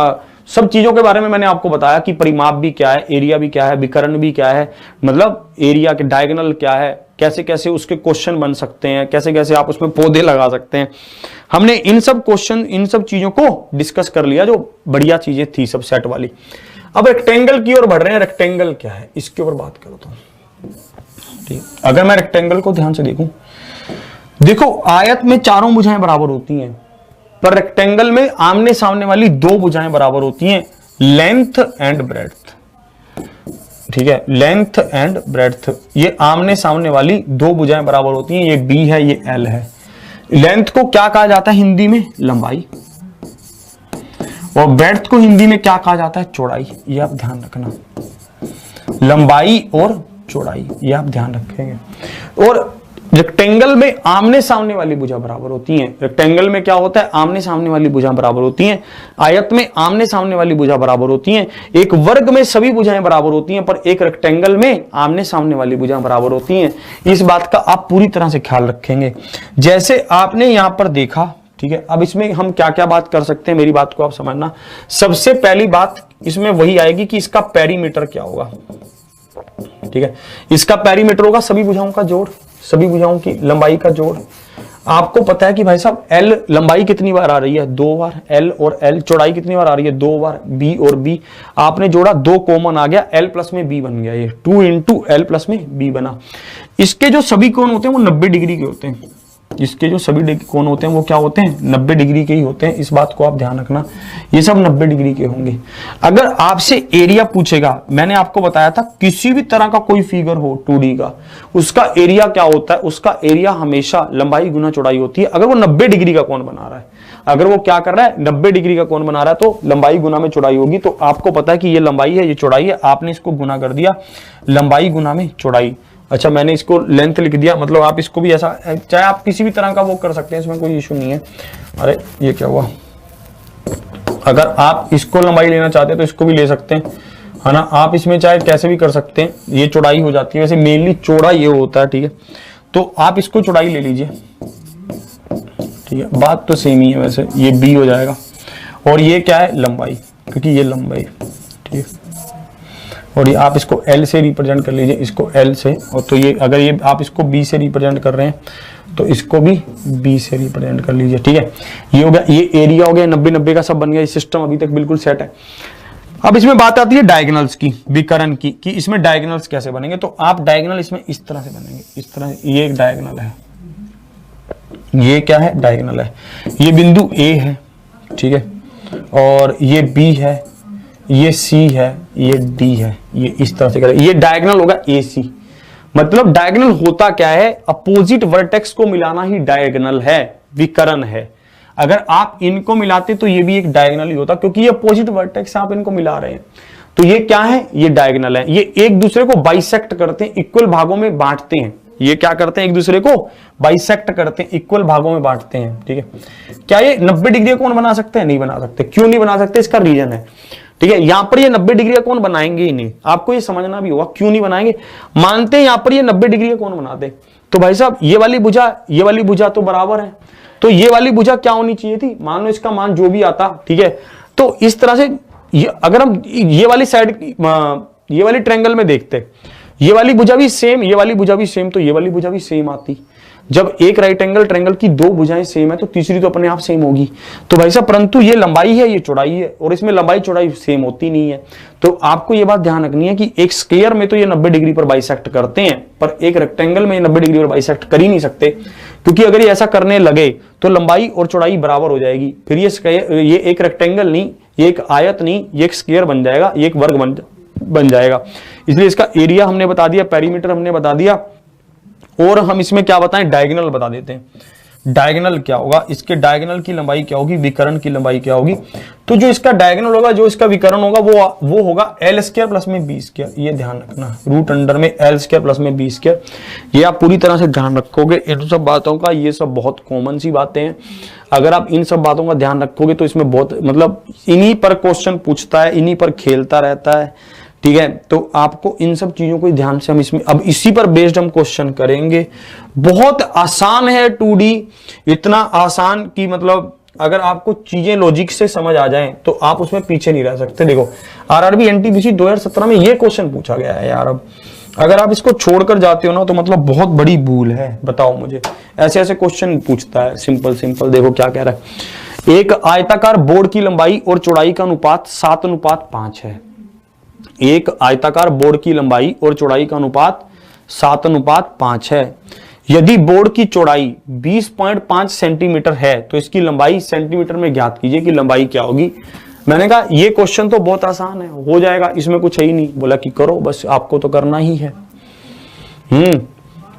सब चीजों के बारे में मैंने आपको बताया कि परिमाप भी क्या है, एरिया भी क्या है, विकर्ण भी क्या है, मतलब एरिया के डायगोनल क्या है, कैसे कैसे उसके क्वेश्चन बन सकते हैं, कैसे कैसे आप उसमें पौधे लगा सकते हैं। हमने इन सब क्वेश्चन, इन सब चीजों को डिस्कस कर लिया, जो बढ़िया चीजें थी सब सेट वाली। अब रेक्टेंगल की ओर बढ़ रहे हैं, रेक्टेंगल क्या है इसके ऊपर बात करता हूं। ठीक, अगर मैं रेक्टेंगल को ध्यान से देखूं, देखो आयत में चारों भुजाएं बराबर होती हैं, पर रेक्टेंगल में आमने सामने वाली 2 भुजाएं बराबर होती हैं, लेंथ एंड ब्रेड्थ। ठीक है, लेंथ एंड ब्रेड्थ, ये आमने सामने वाली 2 भुजाएं बराबर होती हैं। ये b है, ये l है। लेंथ को क्या कहा जाता है हिंदी में, लंबाई, और ब्रेड्थ को हिंदी में क्या कहा जाता है, चौड़ाई। ये आप ध्यान रखना, लंबाई और चौड़ाई, ये आप ध्यान रखेंगे। और रेक्टेंगल में आमने सामने वाली भुजा बराबर होती हैं। रेक्टेंगल में क्या होता है, आमने सामने वाली भुजा बराबर होती हैं। आयत में आमने सामने वाली भुजा बराबर होती हैं। एक वर्ग में सभी भुजाएं बराबर होती हैं, पर एक रेक्टेंगल में आमने सामने वाली भुजा बराबर होती हैं। इस बात का आप पूरी तरह से ख्याल रखेंगे। जैसे आपने यहां पर देखा, ठीक है, अब इसमें हम क्या क्या बात कर सकते हैं, मेरी बात को आप समझना। सबसे पहली बात इसमें वही आएगी कि इसका पेरीमीटर क्या होगा। ठीक है, इसका पेरीमीटर होगा सभी भुजाओं का जोड़, सभी भुजाओं की लंबाई का जोड़। आपको पता है कि भाई साहब L लंबाई कितनी बार आ रही है, 2 बार। L और L चौड़ाई कितनी बार आ रही है, 2 बार। B और B आपने जोड़ा, 2 कॉमन आ गया, L प्लस में B बन गया, ये 2 × L प्लस में B बना। इसके जो सभी कोण होते हैं वो 90 डिग्री के होते हैं। इसके जो सभी कोण होते हैं वो क्या होते हैं, 90 डिग्री के ही होते हैं। इस बात को आप ध्यान रखना, ये सब 90 डिग्री के होंगे। अगर आपसे एरिया पूछेगा, मैंने आपको बताया था किसी भी तरह का कोई फिगर हो 2D का, उसका एरिया क्या होता है, उसका एरिया हमेशा लंबाई गुना चौड़ाई होती है। अगर वो 90 डिग्री का कोण बना रहा है, अगर वो क्या कर रहा है 90 डिग्री का कोण बना रहा है, तो लंबाई गुना में चौड़ाई होगी। तो आपको पता है कि ये लंबाई है, ये चौड़ाई है, आपने इसको गुना कर दिया, लंबाई गुना में चौड़ाई। अच्छा, मैंने इसको लेंथ लिख दिया, मतलब आप इसको भी ऐसा, चाहे आप किसी भी तरह का वो कर सकते हैं, इसमें कोई इशू नहीं है। अरे ये क्या हुआ, अगर आप इसको लंबाई लेना चाहते हैं तो इसको भी ले सकते हैं, है ना। आप इसमें चाहे कैसे भी कर सकते हैं, ये चौड़ाई हो जाती है। वैसे मेनली चौड़ा ये होता है, ठीक है, तो आप इसको चौड़ाई ले लीजिए, ठीक है, बात तो सेम ही है। वैसे ये b हो जाएगा, और ये क्या है लंबाई, क्योंकि ये लंबाई, ठीक है, और ये आप इसको L से रिप्रेजेंट कर लीजिए, इसको L से, और तो ये अगर ये आप इसको B से रिप्रेजेंट कर रहे हैं तो इसको भी B से रिप्रेजेंट कर लीजिए, ठीक है। ये हो गया, ये एरिया हो गया, 90-90 का सब बन गया। ये सिस्टम अभी तक बिल्कुल सेट है। अब इसमें बात आती है डायगोनल्स की, विकर्ण की, कि इसमें डायगोनल्स कैसे बनेंगे। तो आप डायगोनल इसमें इस तरह से बनेंगे, इस तरह, ये एक डायगोनल है, ये क्या है डायगोनल है, ये बिंदु A है, ठीक है, और ये B है, ये C है, ये D है, ये इस तरह से करें, ये डायगोनल होगा AC। मतलब डायगोनल होता क्या है, अपोजिट वर्टेक्स को मिलाना ही डायगोनल है, विकर्ण है। अगर आप इनको मिलाते तो ये भी एक डायगोनल ही होता, क्योंकि ये अपोजिट वर्टेक्स आप इनको मिला रहे हैं, तो ये क्या है, ये डायगोनल है। ये एक दूसरे को बाइसेक्ट करते हैं, इक्वल भागों में बांटते हैं। ये क्या करते हैं, एक दूसरे को बाइसेक्ट करते हैं, इक्वल भागों में बांटते हैं, ठीक है। क्या ये 90 डिग्री का कोण बना सकते हैं, नहीं बना सकते। क्यों नहीं बना सकते, इसका रीजन है, ठीक है। यहां पर ये 90 डिग्री का कोण बनाएंगे ही नहीं, आपको ये समझना भी होगा क्यों नहीं बनाएंगे। मानते हैं यहां पर ये 90 डिग्री का कोण बनाते, तो भाई साहब ये वाली भुजा तो बराबर है, तो ये वाली भुजा क्या होनी चाहिए थी, मान लो इसका मान जो भी आता, ठीक है। तो इस तरह से अगर हम ये वाली साइड, ये वाली ट्रायंगल में देखते, ये वाली भुजा भी सेम, ये वाली भुजा भी सेम, तो ये वाली भुजा भी सेम आती। जब एक राइट एंगल ट्रायंगल की दो भुजाएं सेम है तो तीसरी तो अपने आप सेम होगी। तो भाई साहब परंतु ये लंबाई है, ये चौड़ाई है, और इसमें लंबाई चौड़ाई सेम होती नहीं है। तो आपको ये बात ध्यान रखनी है कि एक स्क्वायर में तो ये 90 डिग्री पर बाइसेक्ट करते हैं, पर एक रेक्टेंगल में 90 डिग्री पर बाइसेक्ट कर ही नहीं सकते, क्योंकि अगर ये ऐसा करने लगे तो लंबाई और चौड़ाई बराबर हो जाएगी। फिर ये एक रेक्टेंगल नहीं, ये एक आयत नहीं, ये एक स्क्वायर बन जाएगा, ये एक वर्ग बन जाएगा। इसलिए इसका एरिया हमने बता दिया, पेरीमीटर हमने बता दिया, और हम इसमें क्या बताएं, डायगोनल बता देते हैं। डायगोनल क्या होगा, इसके डायगोनल की लंबाई क्या होगी, विकर्ण की लंबाई क्या होगी। तो जो इसका डायगोनल होगा, जो इसका विकर्ण होगा, वो होगा L स्क्वायर प्लस में B स्क्वायर। ये ध्यान रखना, रूट अंडर में L स्क्वायर प्लस में B स्क्वायर, ये आप पूरी तरह से ध्यान रखोगे इन सब बातों का। ये सब बहुत कॉमन सी बातें हैं, अगर आप इन सब बातों का ध्यान रखोगे तो इसमें बहुत, मतलब इन्हीं पर क्वेश्चन पूछता है, इन्हीं पर खेलता रहता है, ठीक है। तो आपको इन सब चीजों को ध्यान से हम इसमें अब इसी पर बेस्ड हम क्वेश्चन करेंगे। बहुत आसान है 2D, इतना आसान कि मतलब अगर आपको चीजें लॉजिक से समझ आ जाएं तो आप उसमें पीछे नहीं रह सकते। देखो आरआरबी एनटीपीसी 2017 में ये क्वेश्चन पूछा गया है यार। अब अगर आप इसको छोड़कर जाते हो ना तो मतलब बहुत बड़ी भूल है, बताओ मुझे। ऐसे ऐसे क्वेश्चन पूछता है, सिंपल। देखो क्या कह रहा है, एक आयताकार बोर्ड की लंबाई और चौड़ाई का अनुपात 7:5 है। एक आयताकार बोर्ड की लंबाई और चौड़ाई का अनुपात 7:5 है। यदि बोर्ड की चौड़ाई 20.5 सेंटीमीटर है तो इसकी लंबाई सेंटीमीटर में ज्ञात कीजिए कि लंबाई क्या होगी। मैंने कहा ये क्वेश्चन तो बहुत आसान है, हो जाएगा, इसमें कुछ है ही नहीं। बोला कि करो, बस आपको तो करना ही है।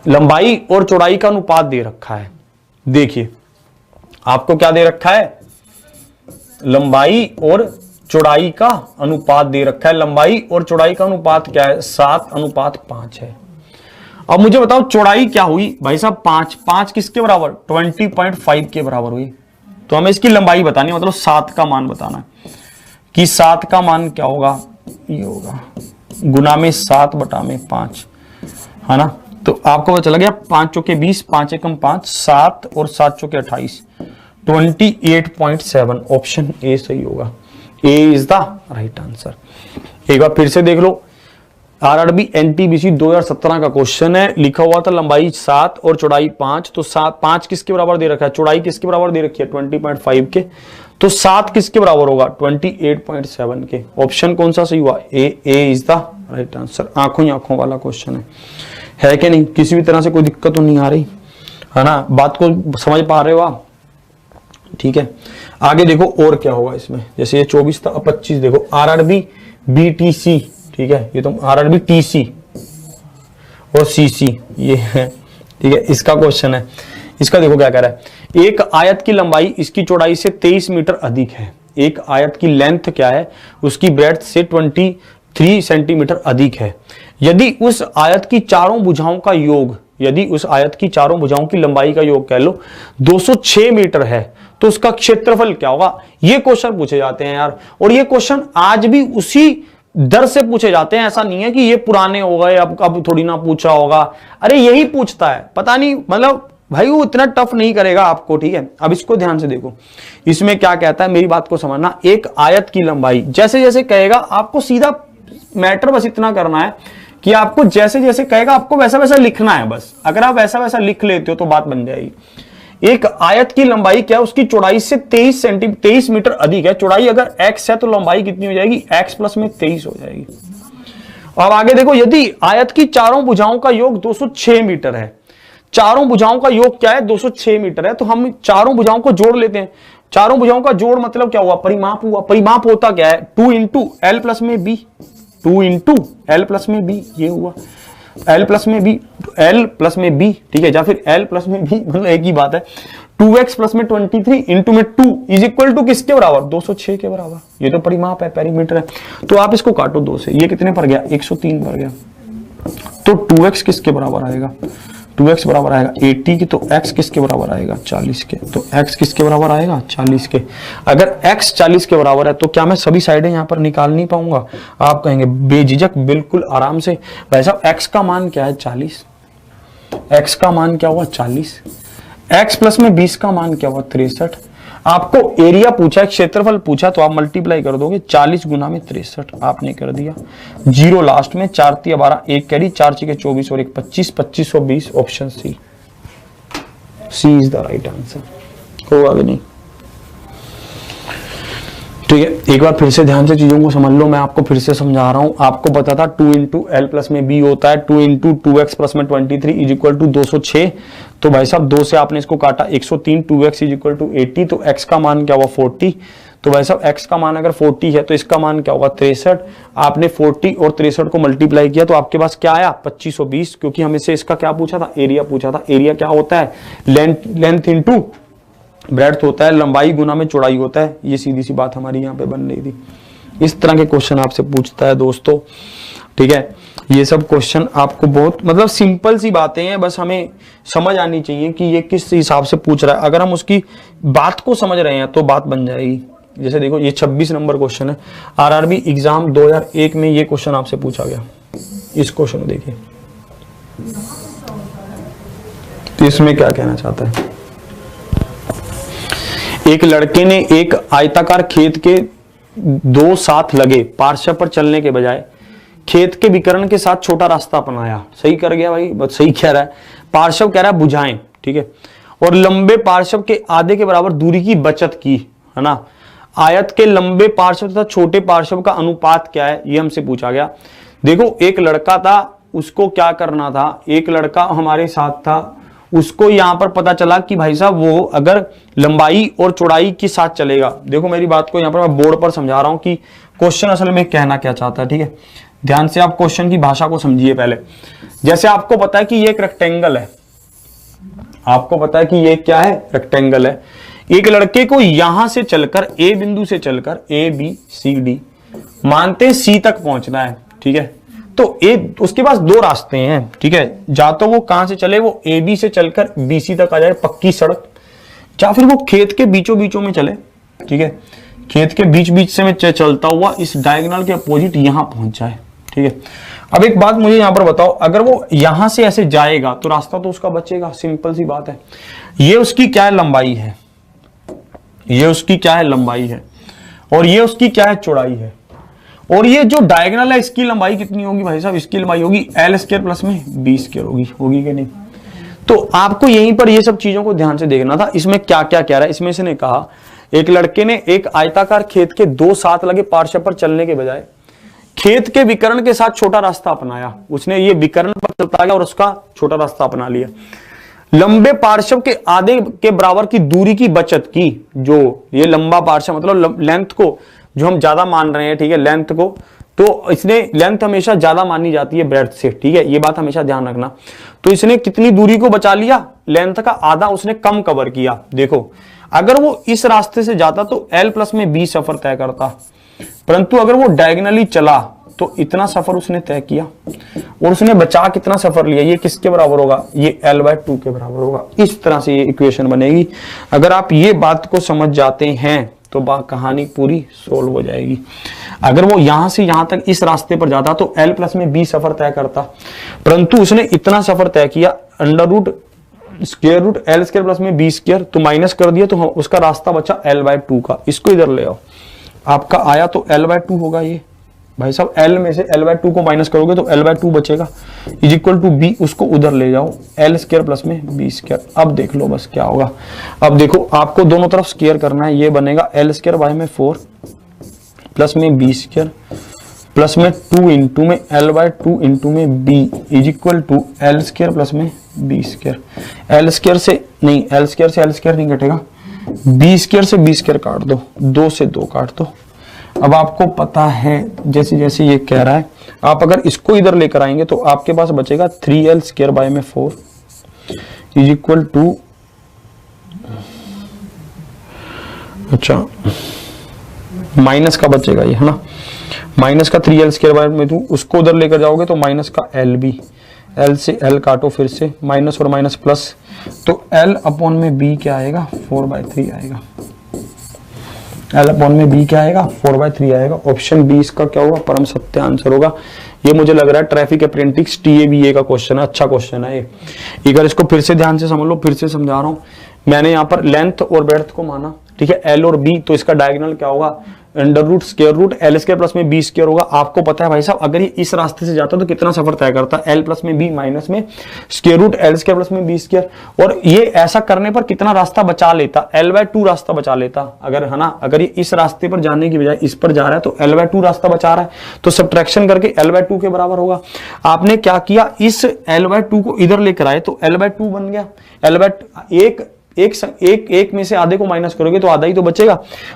लंबाई और चौड़ाई का अनुपात दे रखा है। देखिए आपको क्या दे रखा है, लंबाई और चौड़ाई का अनुपात दे रखा है। लंबाई और चौड़ाई का अनुपात क्या है, 7:5 है। अब मुझे बताओ चौड़ाई क्या हुई भाई साहब, 5 किसके बराबर, 20.5 के बराबर हुई। तो हमें इसकी लंबाई बतानी, मतलब 7 का मान बताना कि 7 का मान क्या होगा, ये होगा गुना में 7/5, है ना। तो आपको पता चला गया 5 चौके 20, 5 एकम 5, 7 और 7 चौके 28, 28.7। ऑप्शन ए सही होगा, ए इज द राइट आंसर। एक बार फिर से देख लो, आरआरबी एनटीपीसी 2017 का क्वेश्चन है, लिखा हुआ था लंबाई 7 और चौड़ाई 5। तो 5 किसके बराबर दे रखा है, चौड़ाई किसके बराबर दे रखी है 20.5 के, तो 7 किसके बराबर होगा 28.7 के। ऑप्शन कौन सा सही हुआ, ए इज द राइट आंसर। आंखों ही आंखों वाला क्वेश्चन है कि नहीं, किसी भी तरह से कोई दिक्कत तो नहीं आ रही, है ना, बात को समझ पा रहे हो आप? ठीक है, आगे देखो और क्या होगा इसमें, जैसे ये 24 था, 25 देखो आरआरबी बीटीसी, ठीक है, ये तो आरआरबी टीसी और सीसी ये है, ठीक है, इसका क्वेश्चन है। इसका देखो क्या कह रहा है, एक आयत की लंबाई इसकी चौड़ाई से 23 मीटर अधिक है। एक आयत की लेंथ क्या है, उसकी ब्रेड्थ से 23 सेंटीमीटर अधिक है। यदि उस आयत की चारों भुजाओं का योग, यदि उस आयत की चारों भुजाओं की लंबाई का योग कह लो 206 मीटर है, तो उसका क्षेत्रफल क्या होगा? ये क्वेश्चन पूछे जाते हैं यार, और ये क्वेश्चन आज भी उसी दर से पूछे जाते हैं। ऐसा नहीं है कि ये पुराने हो गए, अब थोड़ी ना पूछा होगा, अरे यही पूछता है, पता नहीं, मतलब भाई वो इतना टफ नहीं करेगा आपको, ठीक है। अब इसको ध्यान से देखो, इसमें क्या कहता है, मेरी बात को समझना। एक आयत की लंबाई जैसे जैसे कहेगा, आपको सीधा मैटर बस इतना करना है कि आपको जैसे जैसे कहेगा आपको वैसा वैसा लिखना है बस। अगर आप वैसा वैसा लिख लेते हो तो बात बन जाएगी। एक आयत की लंबाई क्या है, उसकी चौड़ाई से 23 मीटर अधिक है। चौड़ाई अगर x है तो लंबाई कितनी हो जाएगी, x प्लस में 23 हो जाएगी। अब आगे देखो, यदि आयत की चारों भुजाओं का योग 206 मीटर है, चारों भुजाओं का योग क्या है, 206 मीटर है, तो हम चारों भुजाओं को जोड़ लेते हैं। चारों भुजाओं का जोड़ मतलब क्या हुआ, परिमाप हुआ। परिमाप होता क्या है, 2 इंटू एल प्लस में बी, 2 इंटू एल प्लस में बी, ये हुआ एल प्लस में बी, एल प्लस में बी, ठीक है, या फिर एल प्लस में बी, मतलब एक ही बात है। 2x प्लस में 23 इंटू में 2 इज इक्वल टू किसके बराबर, 206 के बराबर। ये तो परिमाप है, पेरीमीटर है। तो आप इसको काटो 2 से, ये कितने पर गया, 103 पर गया। तो 2x किसके बराबर आएगा, 2x बराबर आएगा 80 की, तो x किसके बराबर आएगा, 40 के। तो x किसके बराबर आएगा, 40 के। अगर x 40 के बराबर है तो क्या मैं सभी साइडें यहां पर निकाल नहीं पाऊंगा? आप कहेंगे बेझिझक, बिल्कुल आराम से। भाई साहब x का मान क्या है, 40, x का मान क्या हुआ, 40, x प्लस में 20 का मान क्या हुआ, 63। आपको एरिया पूछा है, क्षेत्रफल पूछा, तो आप मल्टीप्लाई कर दोगे, 40 गुना में 63 आपने कर दिया, जीरो लास्ट में, 4 × 12, 1 कैरी, 4 × 24 और 1 25, 2520 option C, C is the right answer. होगा कि नहीं? ठीक है, एक बार फिर से ध्यान से चीजों को समझ लो, मैं आपको फिर से समझा रहा हूं। आपको पता था 2 इंटू एल प्लस में बी होता है, 2 इंटू 2x प्लस में 23 इज इक्वल टू 206। तो भाई साहब 2 से आपने इसको काटा, 103, 2x इज इक्वल टू 80, तो x का मान क्या हुआ, 40। तो भाई साहब x का मान अगर 40 है तो इसका मान क्या होगा, 63। आपने 40 और 63 को मल्टीप्लाई किया तो आपके पास क्या आया, 2520, क्योंकि हमें से इसका क्या पूछा था, एरिया पूछा था। एरिया क्या होता है, लेंथ इंटू ब्रेड्थ होता है, लंबाई गुना में चौड़ाई होता है। ये सीधी सी बात हमारी यहाँ पे बन रही थी। इस तरह के क्वेश्चन आपसे पूछता है दोस्तों, ठीक है। ये सब क्वेश्चन आपको बहुत मतलब सिंपल सी बातें हैं, बस हमें समझ आनी चाहिए कि ये किस हिसाब से पूछ रहा है। अगर हम उसकी बात को समझ रहे हैं तो बात बन जाएगी। जैसे देखो ये 26 नंबर क्वेश्चन है, आरआरबी एग्जाम 2001 में ये क्वेश्चन आपसे पूछा गया। इस क्वेश्चन को देखिए, तो इसमें क्या कहना चाहता है, एक लड़के ने एक आयताकार खेत के 2 साथ लगे पार्श्व पर चलने के बजाय खेत के विकर्ण के साथ छोटा रास्ता अपनाया। सही कर गया भाई, बहुत सही कह रहा है। पार्श्व कह रहा है भुजाएं, ठीक है, और लंबे पार्श्व के आधे के बराबर दूरी की बचत की, है ना। आयत के लंबे पार्श्व तथा छोटे पार्श्व का अनुपात क्या है, ये हमसे पूछा गया। देखो एक लड़का था, उसको क्या करना था, एक लड़का हमारे साथ था, उसको यहां पर पता चला कि भाई साहब वो अगर लंबाई और चौड़ाई के साथ चलेगा। देखो मेरी बात को यहां पर मैं बोर्ड पर समझा रहा हूं कि क्वेश्चन असल में कहना क्या चाहता है, ठीक है। ध्यान से आप क्वेश्चन की भाषा को समझिए पहले। जैसे आपको पता है कि ये एक रेक्टेंगल है, आपको पता है कि ये क्या है, रेक्टेंगल है। एक लड़के को यहां से चलकर ए बिंदु से चलकर ABCD मानते C तक पहुंचना है, ठीक है। तो उसके पास 2 रास्ते हैं, ठीक है। या तो वो कहां से चले, वो AB से चलकर BC तक आ जाए पक्की सड़क, या फिर वो खेत के बीचों बीचों में चले, ठीक है। खेत के बीच बीच से में चलता हुआ इस डायगोनल के अपोजिट यहां पहुंच जाए, ठीक है। अब एक बात मुझे यहां पर बताओ, अगर वो यहां से ऐसे जाएगा तो रास्ता तो उसका बचेगा, सिंपल सी बात है। ये उसकी क्या है, लंबाई है, ये उसकी क्या है, लंबाई है, और ये उसकी क्या है, चौड़ाई है। और ये जो डायगोनल है इसकी लंबाई कितनी होगी भाई साहब, इसकी लंबाई होगी L² प्लस में B² होगी कि नहीं। तो आपको यहीं पर ये सब चीजों को ध्यान से देखना था। इसमें क्या क्या कह रहा है, इसमें से ने कहा एक लड़के ने एक आयताकार खेत के 2 साथ लगे पार्श्व पर चलने के बजाय खेत के विकर्ण के साथ छोटा रास्ता अपनाया। उसने ये विकर्ण पर चलता गया और उसका छोटा रास्ता अपना लिया। लंबे पार्श्व के आधे के बराबर की दूरी की बचत की। जो ये लंबा पार्श्व मतलब लेंथ को जो हम ज्यादा मान रहे हैं, ठीक है, लेंथ को, तो इसने लेंथ हमेशा ज्यादा मानी जाती है ब्रेड्थ से, ठीक है, ये बात हमेशा ध्यान रखना। तो इसने कितनी दूरी को बचा लिया, लेंथ का आधा उसने कम कवर किया। देखो अगर वो इस रास्ते से जाता तो L प्लस में B सफर तय करता, परंतु अगर वो डायगोनली चला तो इतना सफर उसने तय किया और उसने बचा कितना सफर लिया, ये किसके बराबर होगा, ये L/2 के बराबर होगा। इस तरह से ये इक्वेशन बनेगी। अगर आप ये बात को समझ जाते हैं तो कहानी पूरी सोल्व हो जाएगी। अगर वो यहां से यहां तक इस रास्ते पर जाता तो L प्लस में B सफर तय करता, परंतु उसने इतना सफर तय किया, under root square root L square plus में B स्क्वायर, तो माइनस कर दिया तो उसका रास्ता बचा L/2 का। इसको इधर ले आओ, आपका आया तो L/2 होगा। ये भाई साहब L में से L/2 को माइनस करोगे तो L/2 बचेगा, इज इक्वल टू B, उसको उधर ले जाओ, L स्क्वायर प्लस में B स्क्वायर। अब देख लो बस क्या होगा। अब देखो आपको दोनों तरफ स्क्वायर करना है, ये बनेगा L स्क्वायर बाय में 4 प्लस में B स्क्वायर प्लस में 2 इंटू में L/2 इंटू में B is equal to L square plus में B स्क्वायर। L स्क्वायर से नहीं, L स्क्वायर से L स्क्वायर नहीं घटेगा, B स्क्वायर से B स्क्वायर काट दो, 2 से 2 काट दो। अब आपको पता है जैसे जैसे ये कह रहा है, आप अगर इसको इधर लेकर आएंगे तो आपके पास बचेगा 3L स्क्वायर बाय में 4 इज इक्वल टू, अच्छा माइनस का बचेगा ये, है ना, माइनस का 3L स्क्वायर बाय में 2, उसको उधर लेकर जाओगे तो माइनस का LB, L से L काटो, फिर से माइनस और माइनस प्लस, तो L अपॉन में B क्या आएगा, 4/3 आएगा। L अपॉन में B क्या आएगा, 4/3 आएगा। ऑप्शन बी इसका क्या होगा, परम सत्य आंसर होगा। ये मुझे लग रहा है ट्रैफिक अप्रेंटिस TABA का क्वेश्चन है, अच्छा क्वेश्चन है ये। अगर इसको फिर से ध्यान से समझ लो, फिर से समझा रहा हूं, मैंने यहाँ पर लेंथ और ब्रेड्थ को माना, ठीक है, L और B, तो इसका डायगोनल क्या होगा, under root square root L square plus में B स्क्वायर होगा। आपको पता है भाई साहब अगर ये इस रास्ते से जाता तो कितना सफर तय करता, L प्लस में B माइनस में square root L square plus में B स्क्वायर, और ये ऐसा करने पर कितना रास्ता बचा लेता, L/2 रास्ता बचा लेता। अगर है ना, अगर ये इस रास्ते पर जाने की बजाय इस पर जा रहा है तो L/2 रास्ता बचा रहा है, तो सब्ट्रैक्शन करके L/2 के बराबर होगा। आपने क्या किया, इस L/2 को इधर लेकर आए तो L/2 बन गया। एक में से आधे को माइनस करोगे तो आधा ही तो बचेगा,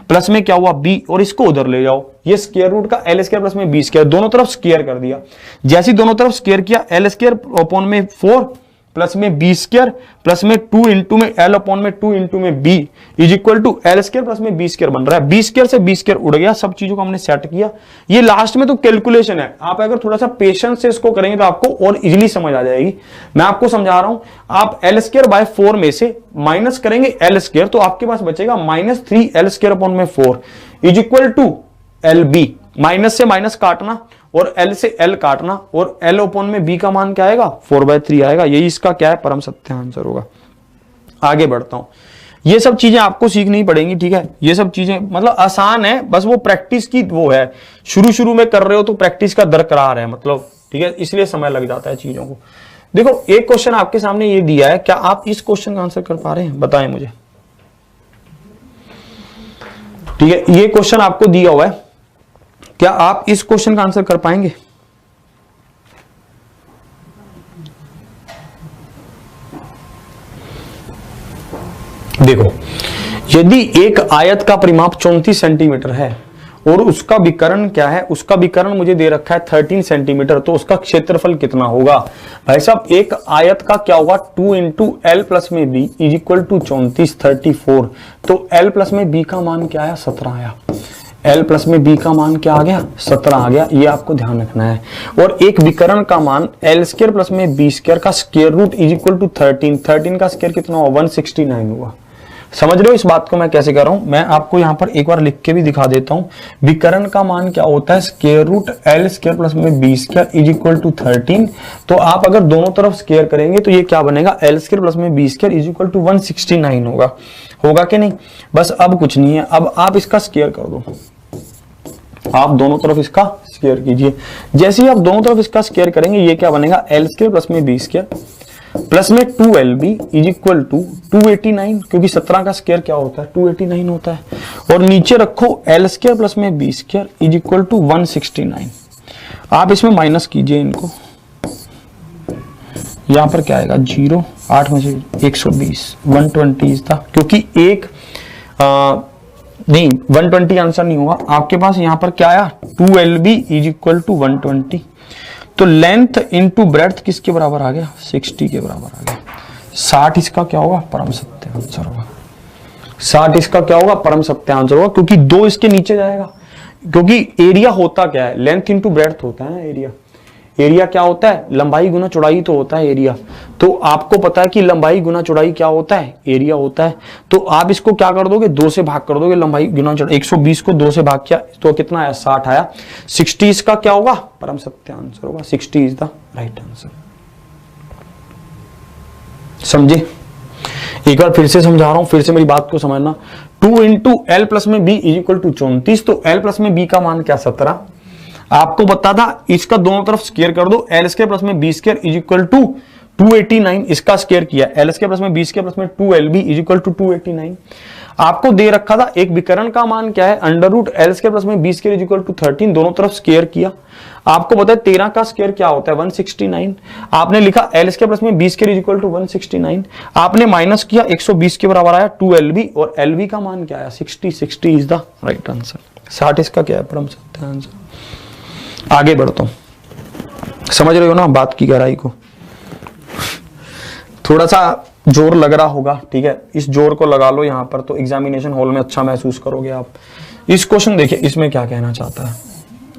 प्लस में क्या हुआ B, और इसको उधर ले जाओ, ये स्क्वायर रूट का L स्क्वायर प्लस में B स्क्वायर, दोनों तरफ स्क्वायर कर दिया। जैसे दोनों तरफ स्क्वायर किया, L स्क्वायर अपॉन में 4 प्लस में B स्क्वायर प्लस में 2 इंटू में L अपॉन में 2 इंटू में B is equal to L square plus में B स्क्वायर बन रहा है। B स्क्वायर से B स्क्वायर उड़ गया, सब चीजों को हमने सेट किया। ये लास्ट में तो कैलकुलेशन है, आप अगर थोड़ा सा पेशेंस से इसको करेंगे तो आपको और इजीली समझ आ जाएगी। मैं आपको समझा रहा हूं, आप L स्क्वायर बाय 4 में से माइनस करेंगे L स्क्वायर तो आपके पास बचेगा -3L स्क्वायर अपॉन में 4 is equal to LB। Minus से माइनस काटना और L से L काटना, और L ओपन में B का मान क्या आएगा, 4/3 आएगा। यही इसका क्या है, परम सत्य आंसर होगा। आगे बढ़ता हूं, ये सब चीजें आपको सीखनी पड़ेंगी, ठीक है, ये सब चीजें मतलब आसान है, बस वो प्रैक्टिस की वो है, शुरू में कर रहे हो तो प्रैक्टिस का दरकरार है, मतलब ठीक है, इसलिए समय लग जाता है चीजों को। देखो एक क्वेश्चन आपके सामने ये दिया है, क्या आप इस क्वेश्चन का आंसर कर पा रहे हैं, बताएं मुझे। ठीक है, ये क्वेश्चन आपको दिया हुआ है, क्या आप इस क्वेश्चन का आंसर कर पाएंगे। देखो यदि एक आयत का परिमाप 34 सेंटीमीटर है और उसका विकर्ण क्या है, उसका विकर्ण मुझे दे रखा है 13 सेंटीमीटर, तो उसका क्षेत्रफल कितना होगा। भाई साहब एक आयत का क्या होगा, 2 इंटू L प्लस में B इज इक्वल टू 34 34, तो L प्लस में B का मान क्या आया, 17 आया। L प्लस में B का मान क्या आ गया, 17 आ गया, ये आपको ध्यान रखना है। और एक विकर्ण का मान L स्क्वायर प्लस में B स्क्वायर का square root is equal to 13, 13 का स्क्वायर कितना हुआ, 169 हुआ। समझ रहे हो इस बात को मैं कैसे कर रहा हूं, मैं आपको यहां पर एक बार लिख के भी दिखा देता हूं। विकर्ण का मान क्या होता है, square root L square plus में B square is equal to 13, तो आप अगर दोनों तरफ स्क्वायर करेंगे तो ये क्या बनेगा, L स्क्वायर प्लस में B square is equal to 169 होगा कि नहीं। बस अब कुछ नहीं है, अब आप इसका स्क्वायर कर दो, आप दोनों तरफ इसका स्क्वायर कीजिए। जैसे ही आप दोनों तरफ इसका स्क्वायर करेंगे ये क्या बनेगा, L स्क्वायर प्लस में B स्क्वायर प्लस में 2LB इज इक्वल टू 289, क्योंकि 17 का स्क्वायर क्या होता है, 289 होता है। और नीचे रखो L स्क्वायर प्लस में B square is equal to 169। आप इसमें माइनस कीजिए इनको, यहां पर क्या आएगा 0, 8 में से 120, 120 था, क्योंकि एक नहीं 120 आंसर नहीं होगा आपके पास। यहां पर क्या आया 2LB इज इक्वल टू 120, तो लेंथ इंटू ब्रेड्थ किसके बराबर आ गया 60 के बराबर आ गया। 60 इसका क्या होगा परम सत्य आंसर होगा। 60 इसका क्या होगा परम सत्य आंसर होगा, क्योंकि 2 इसके नीचे जाएगा, क्योंकि एरिया होता क्या है लेंथ इंटू ब्रेड्थ होता है ना। एरिया क्या होता है लंबाई गुना चौड़ाई तो होता है एरिया। तो आपको पता है कि लंबाई गुना चौड़ाई क्या होता है एरिया होता है। तो आप इसको क्या कर दोगे 2 से भाग कर दोगे, लंबाई गुना चौड़ाई 120 को 2 से भाग किया तो कितना आया 60 आया। 60 इसका क्या होगा परम सत्य आंसर होगा। 60 इज द राइट आंसर। समझे? एक बार फिर से समझा रहा हूं, फिर से मेरी बात को समझना। 2 इंटू एल प्लस में बी इज इक्वल टू 34, तो एल प्लस में बी का मान क्या 17। आपको पता था इसका दोनों तरफ स्क्वायर कर दो, एल स्क्वायर प्लस में B square is equal to 289, इसका स्क्वायर किया एल स्क्वायर प्लस में बी स्क्वायर प्लस में 2LB इज इक्वल टू 289। आपको दे रखा था एक विकर्ण का मान क्या है under root L square plus में B square is equal to 13, दोनों तरफ स्क्वायर किया। आपको पता है 13 का स्क्वायर क्या होता है 169। आपने लिखा एल स्क्वायर प्लस में B square is equal to 169, आपने माइनस किया 120 के बराबर आया 2LB, और LB का मान क्या आया 60। 60 इज द राइट आंसर। 60 इसका क्या है परम सत्य आंसर। आगे बढ़ता हूं, समझ रहे हो ना बात की गहराई को। थोड़ा सा जोर लग रहा होगा, ठीक है, इस जोर को लगा लो यहां पर, तो एग्जामिनेशन हॉल में अच्छा महसूस करोगे आप। इस क्वेश्चन देखिए इसमें क्या कहना चाहता है,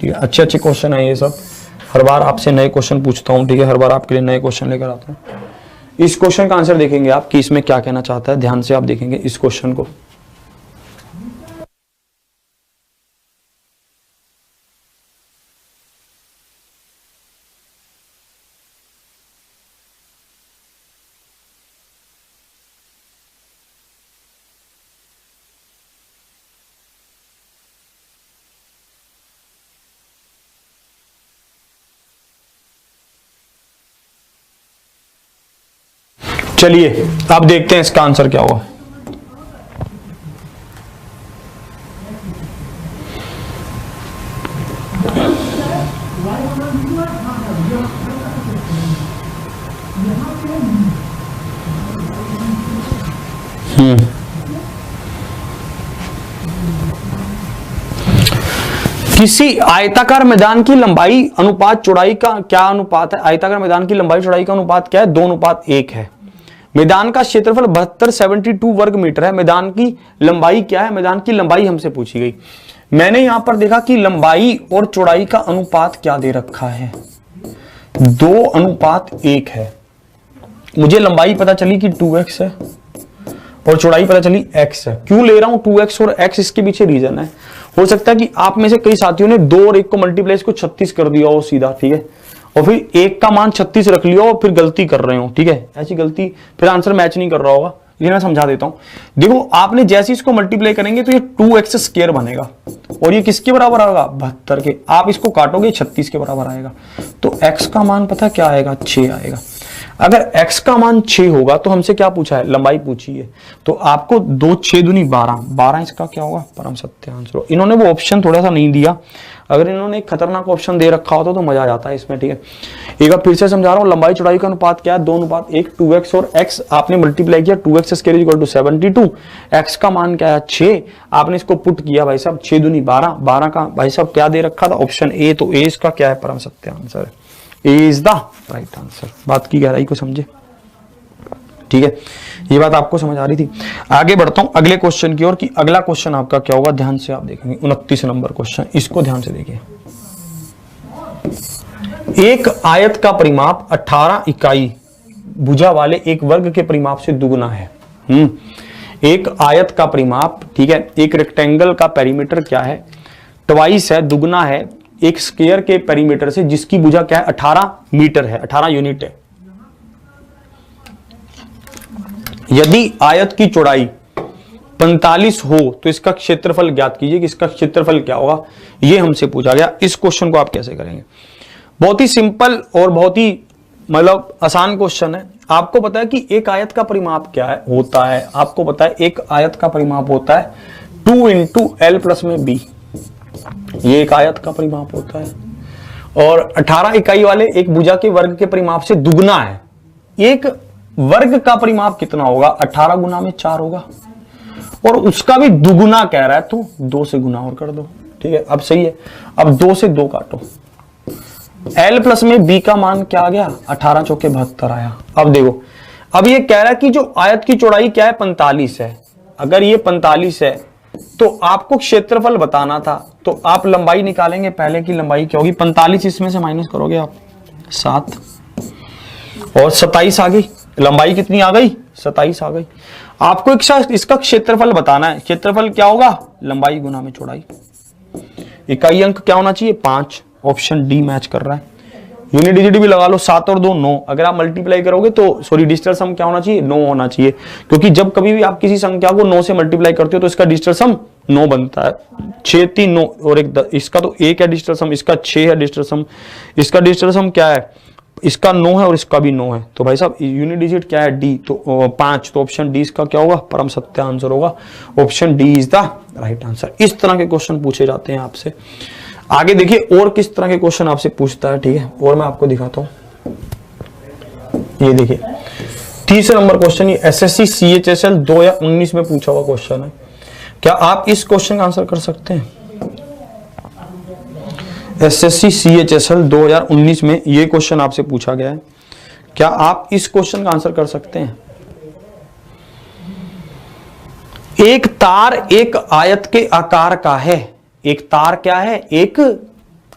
ठीक है। अच्छे अच्छे क्वेश्चन है ये सब, हर बार आपसे नए क्वेश्चन पूछता हूं, ठीक है, हर बार आपके लिए नए क्वेश्चन लेकर आता हूं। इस क्वेश्चन का आंसर देखेंगे आप कि इसमें क्या कहना चाहता है, ध्यान से आप देखेंगे इस क्वेश्चन को। चलिए अब देखते हैं इसका आंसर क्या होगा। किसी आयताकार मैदान की लंबाई अनुपात चौड़ाई का क्या अनुपात है। आयताकार मैदान की लंबाई चौड़ाई का अनुपात क्या है 2:1 है। मैदान का क्षेत्रफल 72 वर्ग मीटर है। मैदान की लंबाई क्या है, मैदान की लंबाई हमसे पूछी गई। मैंने यहां पर देखा कि लंबाई और चौड़ाई का अनुपात क्या दे रखा है 2:1 है। मुझे लंबाई पता चली कि 2x है और चौड़ाई पता चली x है। क्यों ले रहा हूं 2x और x, इसके पीछे रीजन है। हो सकता है कि आप में से कई साथियों ने 2 और 1 को मल्टीप्लाई इसको 36 कर दिया हो सीधा, ठीक है, और फिर 1 का मान 36 रख लिया और फिर गलती कर रहे हो, ठीक है, ऐसी गलती फिर आंसर मैच नहीं कर रहा होगा। ये मैं समझा देता हूं। देखो आपने जैसे इसको मल्टीप्लाई करेंगे तो ये 2x स्क्वायर बनेगा और ये किसके बराबर आएगा 72 के। आप इसको काटोगे 36 के बराबर आएगा, तो x का मान पता क्या आएगा 6 आएगा। अगर x का मान 6 होगा तो हमसे क्या पूछा है लंबाई पूछी है, तो आपको 2 6 दूनी 12 इसका क्या होगा परम सत्य आंसर। इन्होंने वो ऑप्शन थोड़ा सा नहीं दिया, अगर इन्होंने एक खतरनाक ऑप्शन दे रखा होता तो मजा आ जाता है इसमें, ठीक है। एक बार फिर से समझा रहा हूं, लंबाई चौड़ाई का अनुपात क्या है 2:1। 2x और x आपने मल्टीप्लाई किया, 2x square equal to 72, x का मान क्या है 6, आपने इसको पुट किया भाई साहब 6 दूनी 12 का भाई साहब क्या दे रखा था ऑप्शन ए, तो ए इसका क्या है परम सत्य आंसर है। ए इज द राइट आंसर। बात की गहराई को समझे, ठीक है, ये बात आपको समझ आ रही थी। आगे बढ़ता हूं अगले क्वेश्चन की ओर कि अगला क्वेश्चन आपका क्या होगा, ध्यान से आप देखेंगे 29 नंबर क्वेश्चन, इसको ध्यान से देखिए। एक आयत का परिमाप 18 इकाई भुजा वाले एक वर्ग के परिमाप से दुगुना है। एक आयत का परिमाप, ठीक है, एक रेक्टेंगल का पेरीमीटर क्या है ट्वाइस है, दुगुना है एक स्क्वायर के पेरीमीटर से जिसकी भुजा क्या है 18 मीटर है, 18 यूनिट है। यदि आयत की चौड़ाई 45 हो तो इसका क्षेत्रफल ज्ञात कीजिए कि इसका क्षेत्रफल क्या होगा, यह हमसे पूछा गया। इस क्वेश्चन को आप कैसे करेंगे, बहुत ही सिंपल और बहुत ही मतलब आसान क्वेश्चन है। आपको पता है कि एक आयत का परिमाप क्या है होता है, आपको पता है एक आयत का परिमाप होता है 2 इंटू एल प्लस में बी, ये एक आयत का परिमाप होता है। और 18 इकाई वाले एक भुजा के वर्ग के परिमाप से दुगना है। एक वर्ग का परिमाप कितना होगा, 18 गुना में 4 होगा, और उसका भी दुगुना कह रहा है तो 2 से गुना और कर दो। ठीक है, अब सही है। अब 2 से 2 काटो, L प्लस में B का मान क्या आ गया, 18 चौके 72 आया। अब देखो, अब ये कह रहा है कि जो आयत की चौड़ाई क्या है, 45 है। अगर ये 45 है तो आपको क्षेत्रफल बताना था, तो आप लंबाई निकालेंगे, पहले की लंबाई क्या होगी, 45 इसमें से माइनस करोगे आप 7 और 27 आ गई, लंबाई कितनी आ गई, 27 आ गई। आपको इसका क्षेत्रफल बताना है। क्षेत्रफल क्या होगा, लंबाई गुना में चौड़ाई। इकाई अंक क्या होना चाहिए, 5। ऑप्शन डी मैच कर रहा है। यूनिट डिजिट भी लगा लो, 7 और 2 9। अगर आप मल्टीप्लाई करोगे तो सॉरी डिजिटल सम क्या होना चाहिए, 9 होना चाहिए, क्योंकि जब कभी भी आप किसी संख्या को 9 से मल्टीप्लाई करते हो तो इसका डिजिटल सम 9 बनता है। 6 3 9 और 1 10, इसका तो 1 है डिजिटल सम, इसका 6 है डिजिटल सम, इसका डिजिटल सम क्या है, इसका 9 है और इसका भी 9 है। तो भाई साहब यूनिट डिजिट क्या है, डी, तो 5। तो ऑप्शन डी इसका क्या होगा, परम सत्य आंसर होगा। Option D is the right answer. इस तरह के क्वेश्चन पूछे जाते हैं आपसे। आगे देखिए और किस तरह के क्वेश्चन आपसे पूछता है। ठीक है, और मैं आपको दिखाता हूं। ये देखिए 30 नंबर क्वेश्चन, ये एसएससी सीएचएसएल 2019 में पूछा हुआ क्वेश्चन है। क्या आप इस क्वेश्चन का आंसर कर सकते हैं? एसएससी सीएचएसएल 2019 में ये क्वेश्चन आपसे पूछा गया है। क्या आप इस क्वेश्चन का आंसर कर सकते हैं? एक तार एक आयत के आकार का है। एक तार क्या है, एक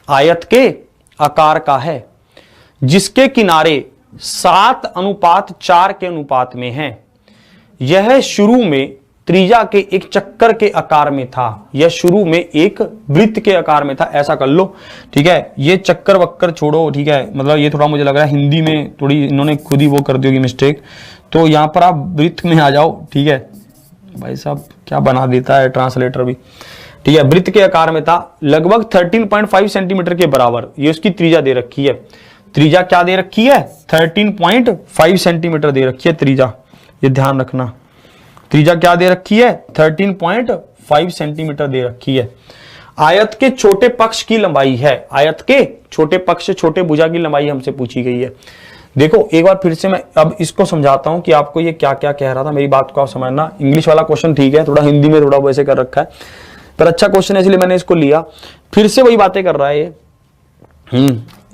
आयत के आकार का है, जिसके किनारे 7:4 के अनुपात में है। यह शुरू में त्रिज्या के एक चक्कर के आकार में था। यह शुरू में एक वृत्त के आकार में था, ऐसा कर लो। ठीक है, ये चक्कर वक्कर छोड़ो। ठीक है, मतलब ये थोड़ा मुझे लग रहा है हिंदी में थोड़ी इन्होंने खुद ही वो कर दी होगी मिस्टेक, तो यहां पर आप वृत्त में आ जाओ। ठीक है भाई साहब, क्या बना देता है ट्रांसलेटर भी। ठीक है, वृत्त के आकार में था, लगभग 13.5 सेंटीमीटर के बराबर। ये उसकी त्रिज्या दे रखी है। त्रिज्या क्या दे रखी है, 13.5 सेंटीमीटर दे रखी है त्रिज्या। ये ध्यान रखना, त्रिज्या क्या दे रखी है, 13.5 सेंटीमीटर दे रखी है। आयत के छोटे पक्ष की लंबाई है। आयत के छोटे पक्ष, छोटे भुजा की लंबाई हमसे पूछी गई है। देखो एक बार फिर से मैं अब इसको समझाता हूं कि आपको ये क्या क्या कह रहा था। मेरी बात को आप समझना। इंग्लिश वाला क्वेश्चन ठीक है, थोड़ा हिंदी में थोड़ा वैसे कर रखा है, पर अच्छा क्वेश्चन है इसलिए मैंने इसको लिया। फिर से वही बातें कर रहा है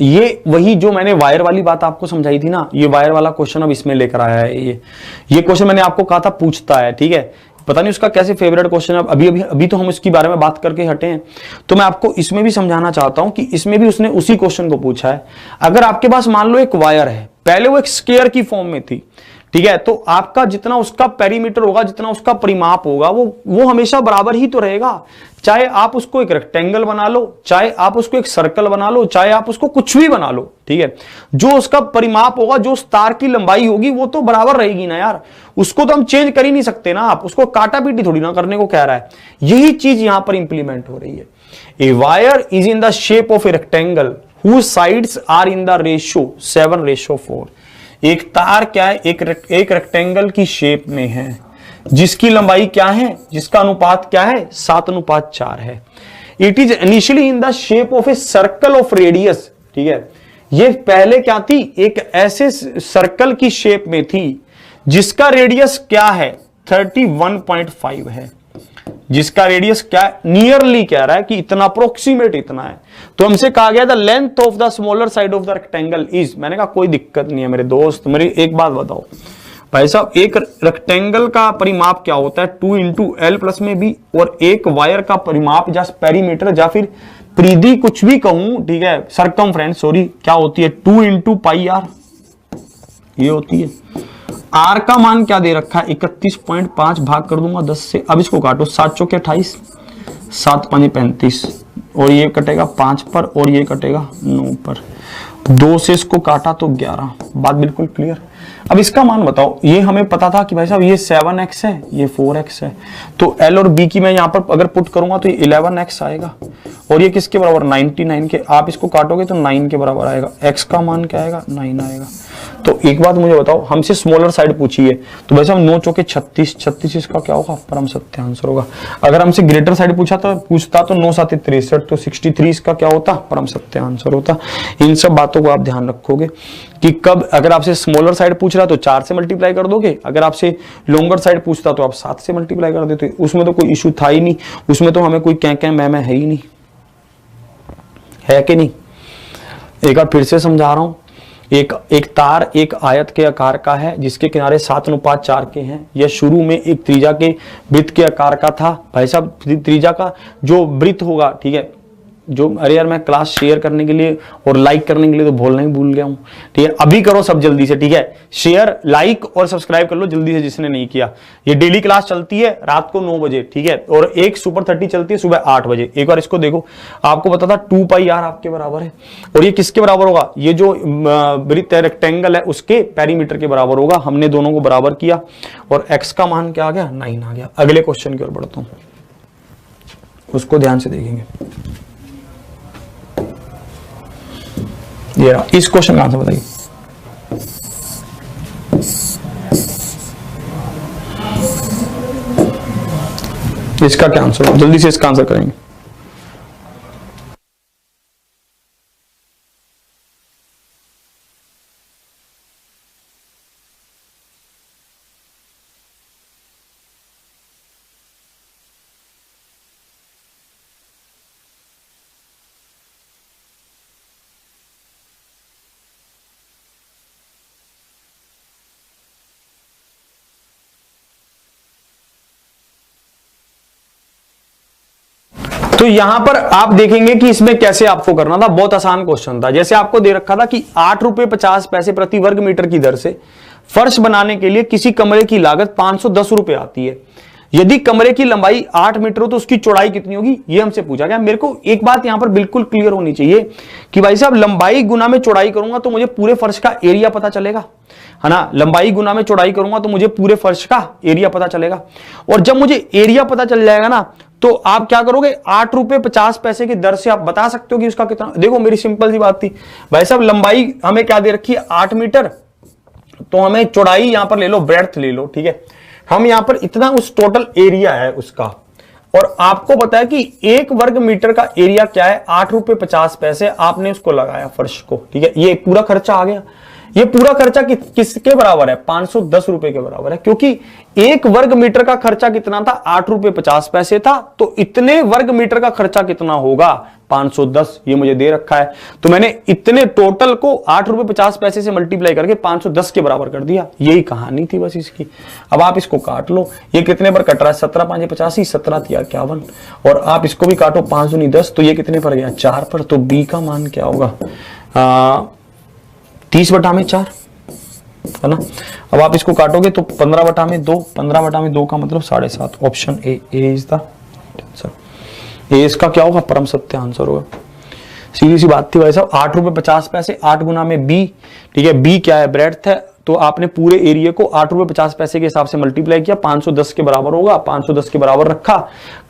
ये वही जो मैंने वायर वाली बात आपको समझाई थी ना, ये वायर वाला क्वेश्चन अब इसमें लेकर आया है। ये क्वेश्चन मैंने आपको कहा था पूछता है। ठीक है, पता नहीं उसका कैसे फेवरेट क्वेश्चन है। अभी तो हम इसके बारे में बात करके हटे हैं, तो मैं आपको इसमें भी समझाना चाहता हूं कि इसमें भी उसने उसी क्वेश्चन को पूछा है। अगर आपके पास मान लो एक वायर है, पहले वो एक स्क्वायर की फॉर्म में थी। ठीक है, तो आपका जितना उसका पेरीमीटर होगा, जितना उसका परिमाप होगा, वो हमेशा बराबर ही तो रहेगा। चाहे आप उसको एक रेक्टेंगल बना लो, चाहे आप उसको एक सर्कल बना लो, चाहे आप उसको कुछ भी बना लो। ठीक है, जो उसका परिमाप होगा, जो उस तार की लंबाई होगी, वो तो बराबर रहेगी ना यार। उसको तो हम चेंज कर ही नहीं सकते ना। आप उसको काटा पीटी थोड़ी ना करने को कह रहा है। यही चीज यहां पर इंप्लीमेंट हो रही है। A wire is in the shape of a rectangle whose sides are in the ratio 7:4। एक तार क्या है, एक रेक्टेंगल की शेप में है, जिसकी लंबाई क्या है, जिसका अनुपात क्या है, 7:4 है। It is initially in the shape of a circle of radius. ठीक है, ये पहले क्या थी, एक ऐसे सर्कल की शेप में थी जिसका रेडियस क्या है, 31.5 है। जिसका रेडियस क्या नियरली कह रहा है कि इतना, अप्रोक्सीमेट इतना है। तो हमसे कहा गया था length of the smaller side of the rectangle is. मैंने कहा कोई दिक्कत नहीं है मेरे दोस्त। मेरी एक बात बताओ भाई साहब, एक रेक्टेंगल का परिमाप क्या होता है, 2 इंटू एल प्लस में बी, और एक वायर का परिमाप या पेरीमीटर या फिर परिधि कुछ भी कहूं, ठीक है, सरकमफ्रेंस सॉरी, क्या होती है, 2 इंटू पाई आर ये होती है। आर का मान क्या दे रखा है, 31.5 भाग कर दूंगा 10 से। अब इसको काटो, 7 चौके 28, 7 5 35, और ये कटेगा 5 पर और ये कटेगा 9 पर। 2 से इसको काटा तो 11। बात बिल्कुल क्लियर। अब इसका मान बताओ। ये हमें पता था कि भाई साहब ये 7x है, ये 4x है, तो L और B की मैं यहां पर अगर पुट करूंगा तो ये 11x आएगा, और ये किसके बराबर, 99 के। आप इसको काटोगे तो 9 के बराबर आएगा। x का मान क्या आएगा, 9 आएगा। तो एक बात मुझे बताओ, हमसे स्मॉलर साइड पूछी है तो वैसे हम 9 चौके 36, 36 इसका क्या होगा, परम सत्य आंसर होगा। अगर हमसे ग्रेटर साइड पूछता तो 9 7 63, तो 63 इसका क्या होता, परम सत्य आंसर होता। इन सब बातों को आप ध्यान रखोगे कि कब अगर आपसे स्मॉलर साइड पूछ रहा तो 4 से मल्टीप्लाई कर दोगे, अगर आपसे लॉन्गर साइड पूछता तो आप 7 से मल्टीप्लाई कर देते। उसमें तो कोई इशू था ही नहीं, उसमें तो हमें कोई क्या मैं है ही नहीं, है कि नहीं। एक बार फिर से समझा रहा हूं, एक तार एक आयत के आकार का है जिसके किनारे 7:4 के हैं। यह शुरू में एक त्रिज्या के वृत्त के आकार का था। भाई साहब त्रिज्या का जो वृत्त होगा, ठीक है, जो अरे यार मैं क्लास शेयर करने के लिए और लाइक करने के लिए तो बोलना ही भूल गया हूं, ठीक है। अभी करो सब जल्दी से, ठीक है, शेयर लाइक और सब्सक्राइब कर लो जल्दी से जिसने नहीं किया। ये डेली क्लास चलती है रात को 9 बजे, ठीक है, और एक सुपर 30 चलती है सुबह 8 बजे। एक बार इसको देखो, आपको पता था 2 पाई r आपके बराबर है, और ये किसके बराबर होगा, ये जो वृत्त है रेक्टेंगल है उसके पेरीमीटर के बराबर होगा। हमने दोनों को बराबर किया और x का मान क्या आ गया, 9 आ गया। अगले क्वेश्चन की ओर बढ़ता हूं, उसको ध्यान से देखेंगे। ये इस क्वेश्चन का आंसर बताइए। इसका क्या आंसर, जल्दी से इसका आंसर करेंगे। तो यहां पर आप देखेंगे कि इसमें कैसे आपको करना था। बहुत आसान क्वेश्चन था। जैसे आपको दे रखा था कि 8 रुपए 50 पैसे प्रति वर्ग मीटर की दर से फर्श बनाने के लिए किसी कमरे की लागत 510 रुपए आती है। यदि कमरे की लंबाई 8 मीटर हो तो उसकी चौड़ाई कितनी होगी, ये हमसे पूछा गया। मेरे को एक बात यहां पर बिल्कुल क्लियर होनी चाहिए कि भाई साहब लंबाई गुना में चौड़ाई करूंगा तो मुझे पूरे फर्श का एरिया पता चलेगा, है ना। लंबाई गुना में चौड़ाई करूंगा तो मुझे पूरे फर्श का एरिया पता चलेगा। और जब मुझे एरिया पता चल जाएगा ना, तो आप क्या करोगे, 8 रुपए 50 पैसे की दर से आप बता सकते हो कि उसका कितना। देखो मेरी सिंपल सी बात थी भाई साहब, लंबाई हमें क्या दे रखी है 8 मीटर, तो हमें चौड़ाई यहां पर ले लो, ब्रेड्थ ले लो, ठीक है। हम यहां पर इतना उस टोटल एरिया है उसका, और आपको पता है कि 1 वर्ग मीटर का एरिया क्या है, 8 रुपए 50 पैसे आपने उसको लगाया फर्श को, ठीक है। ये पूरा खर्चा आ गया। ये पूरा खर्चा किसके बराबर है, 510 रुपए के बराबर है, क्योंकि 1 वर्ग मीटर का खर्चा कितना था, 8 रुपए 50 पैसे था। तो इतने वर्ग मीटर का खर्चा कितना होगा, 510, ये मुझे दे रखा है। तो मैंने इतने टोटल को 8 रुपए 50 पैसे से मल्टीप्लाई करके 510 के बराबर कर दिया। यही कहानी थी बस इसकी। अब आप इसको काट लो, ये कितने पर कट रहा है, 17 5 85, 17 3 51, और आप इसको भी काटो 5 दूनी 10, तो ये कितने पर गया, 4 पर। तो बी का मान क्या होगा, 30/4, है ना। अब आप इसको काटोगे तो 15/2, 15/2 का मतलब 7.5। Option A is the answer. ए इसका क्या होगा, परम सत्य आंसर होगा। सीधी सी बात थी भाई साहब, 8 रुपए 50 पैसे, 8 गुना में बी, ठीक है। बी क्या है, ब्रेड्थ है, तो आपने पूरे एरिया को 8 रुपए 50 पैसे के हिसाब से मल्टीप्लाई किया, 510 के बराबर होगा। 510 के बराबर रखा,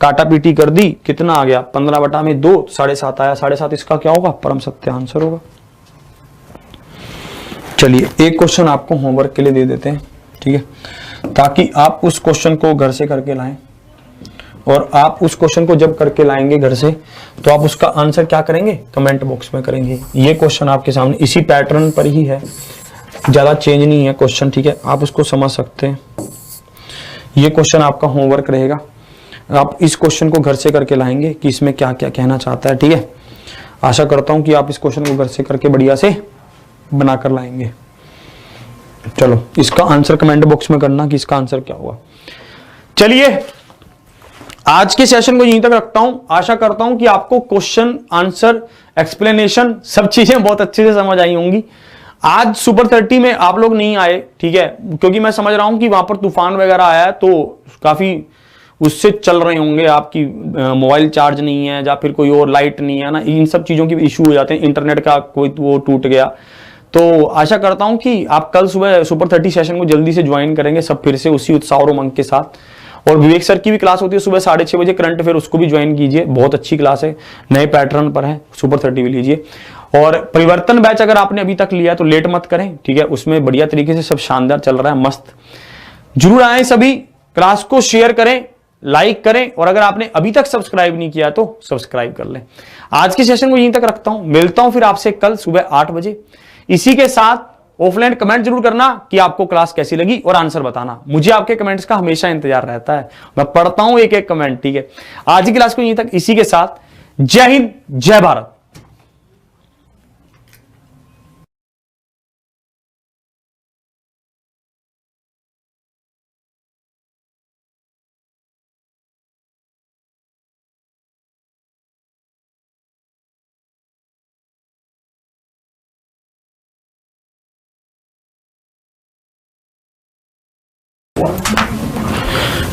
काटा पीटी कर दी, कितना आ गया, 15/2, 7.5 आया। 7.5 इसका क्या होगा, परम सत्य आंसर होगा। चलिए एक क्वेश्चन आपको होमवर्क के लिए दे देते हैं, ठीक है, ताकि आप उस क्वेश्चन को घर से करके लाएं। और आप उस क्वेश्चन को जब करके लाएंगे घर से, तो आप उसका आंसर क्या करेंगे, कमेंट बॉक्स में करेंगे। ये क्वेश्चन आपके सामने इसी पैटर्न पर ही है, ज्यादा चेंज नहीं है क्वेश्चन, ठीक है, आप उसको समझ सकते हैं। ये क्वेश्चन आपका होमवर्क रहेगा। आप इस क्वेश्चन को घर से करके लाएंगे कि इसमें क्या क्या कहना चाहता है, ठीक है। आशा करता हूं कि आप इस क्वेश्चन को घर से करके बढ़िया से बनाकर लाएंगे। चलो इसका आंसर कमेंट बॉक्स में करना कि इसका आंसर क्या होगा। चलिए आज के सेशन को यहीं तक रखता हूं। आशा करता हूं कि आपको क्वेश्चन आंसर एक्सप्लेनेशन सब चीजें बहुत अच्छे से समझ आई होंगी। आज सुपर 30 में आप लोग नहीं आए, ठीक है, क्योंकि मैं समझ रहा हूं कि वहां पर तूफान वगैरह आया है, तो काफी उससे चल रहे होंगे, आपकी मोबाइल चार्ज नहीं है या फिर कोई और लाइट नहीं है ना, इन सब चीजों की इशू हो जाते हैं, इंटरनेट का कोई वो टूट गया। तो आशा करता हूं कि आप कल सुबह सुपर 30 सेशन को जल्दी से ज्वाइन करेंगे सब फिर से उसी उत्साह और उमंग के साथ। और विवेक सर की भी क्लास होती है सुबह 6:30 बजे करंट अफेयर, उसको भी ज्वाइन कीजिए, बहुत अच्छी क्लास है, नए पैटर्न पर है, सुपर 30 भी लीजिए। और परिवर्तन बैच अगर आपने अभी तक लिया तो लेट मत करें, ठीक है, उसमें बढ़िया तरीके से सब शानदार चल रहा है, मस्त। जरूर आए सभी, क्लास को शेयर करें, लाइक करें, और अगर आपने अभी तक सब्सक्राइब नहीं किया तो सब्सक्राइब कर लें। आज के सेशन को यहीं तक रखता हूं, मिलता हूं फिर आपसे कल सुबह 8 बजे। इसी के साथ ऑफलाइन कमेंट जरूर करना कि आपको क्लास कैसी लगी और आंसर बताना, मुझे आपके कमेंट्स का हमेशा इंतजार रहता है, मैं पढ़ता हूं एक एक कमेंट, ठीक है। आज की क्लास को यहीं तक, इसी के साथ जय हिंद, जय भारत।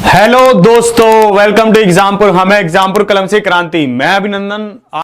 हेलो दोस्तों, वेलकम टू एग्जामपुर, हम एग्जामपुर कलम से क्रांति। मैं अभिनंदन।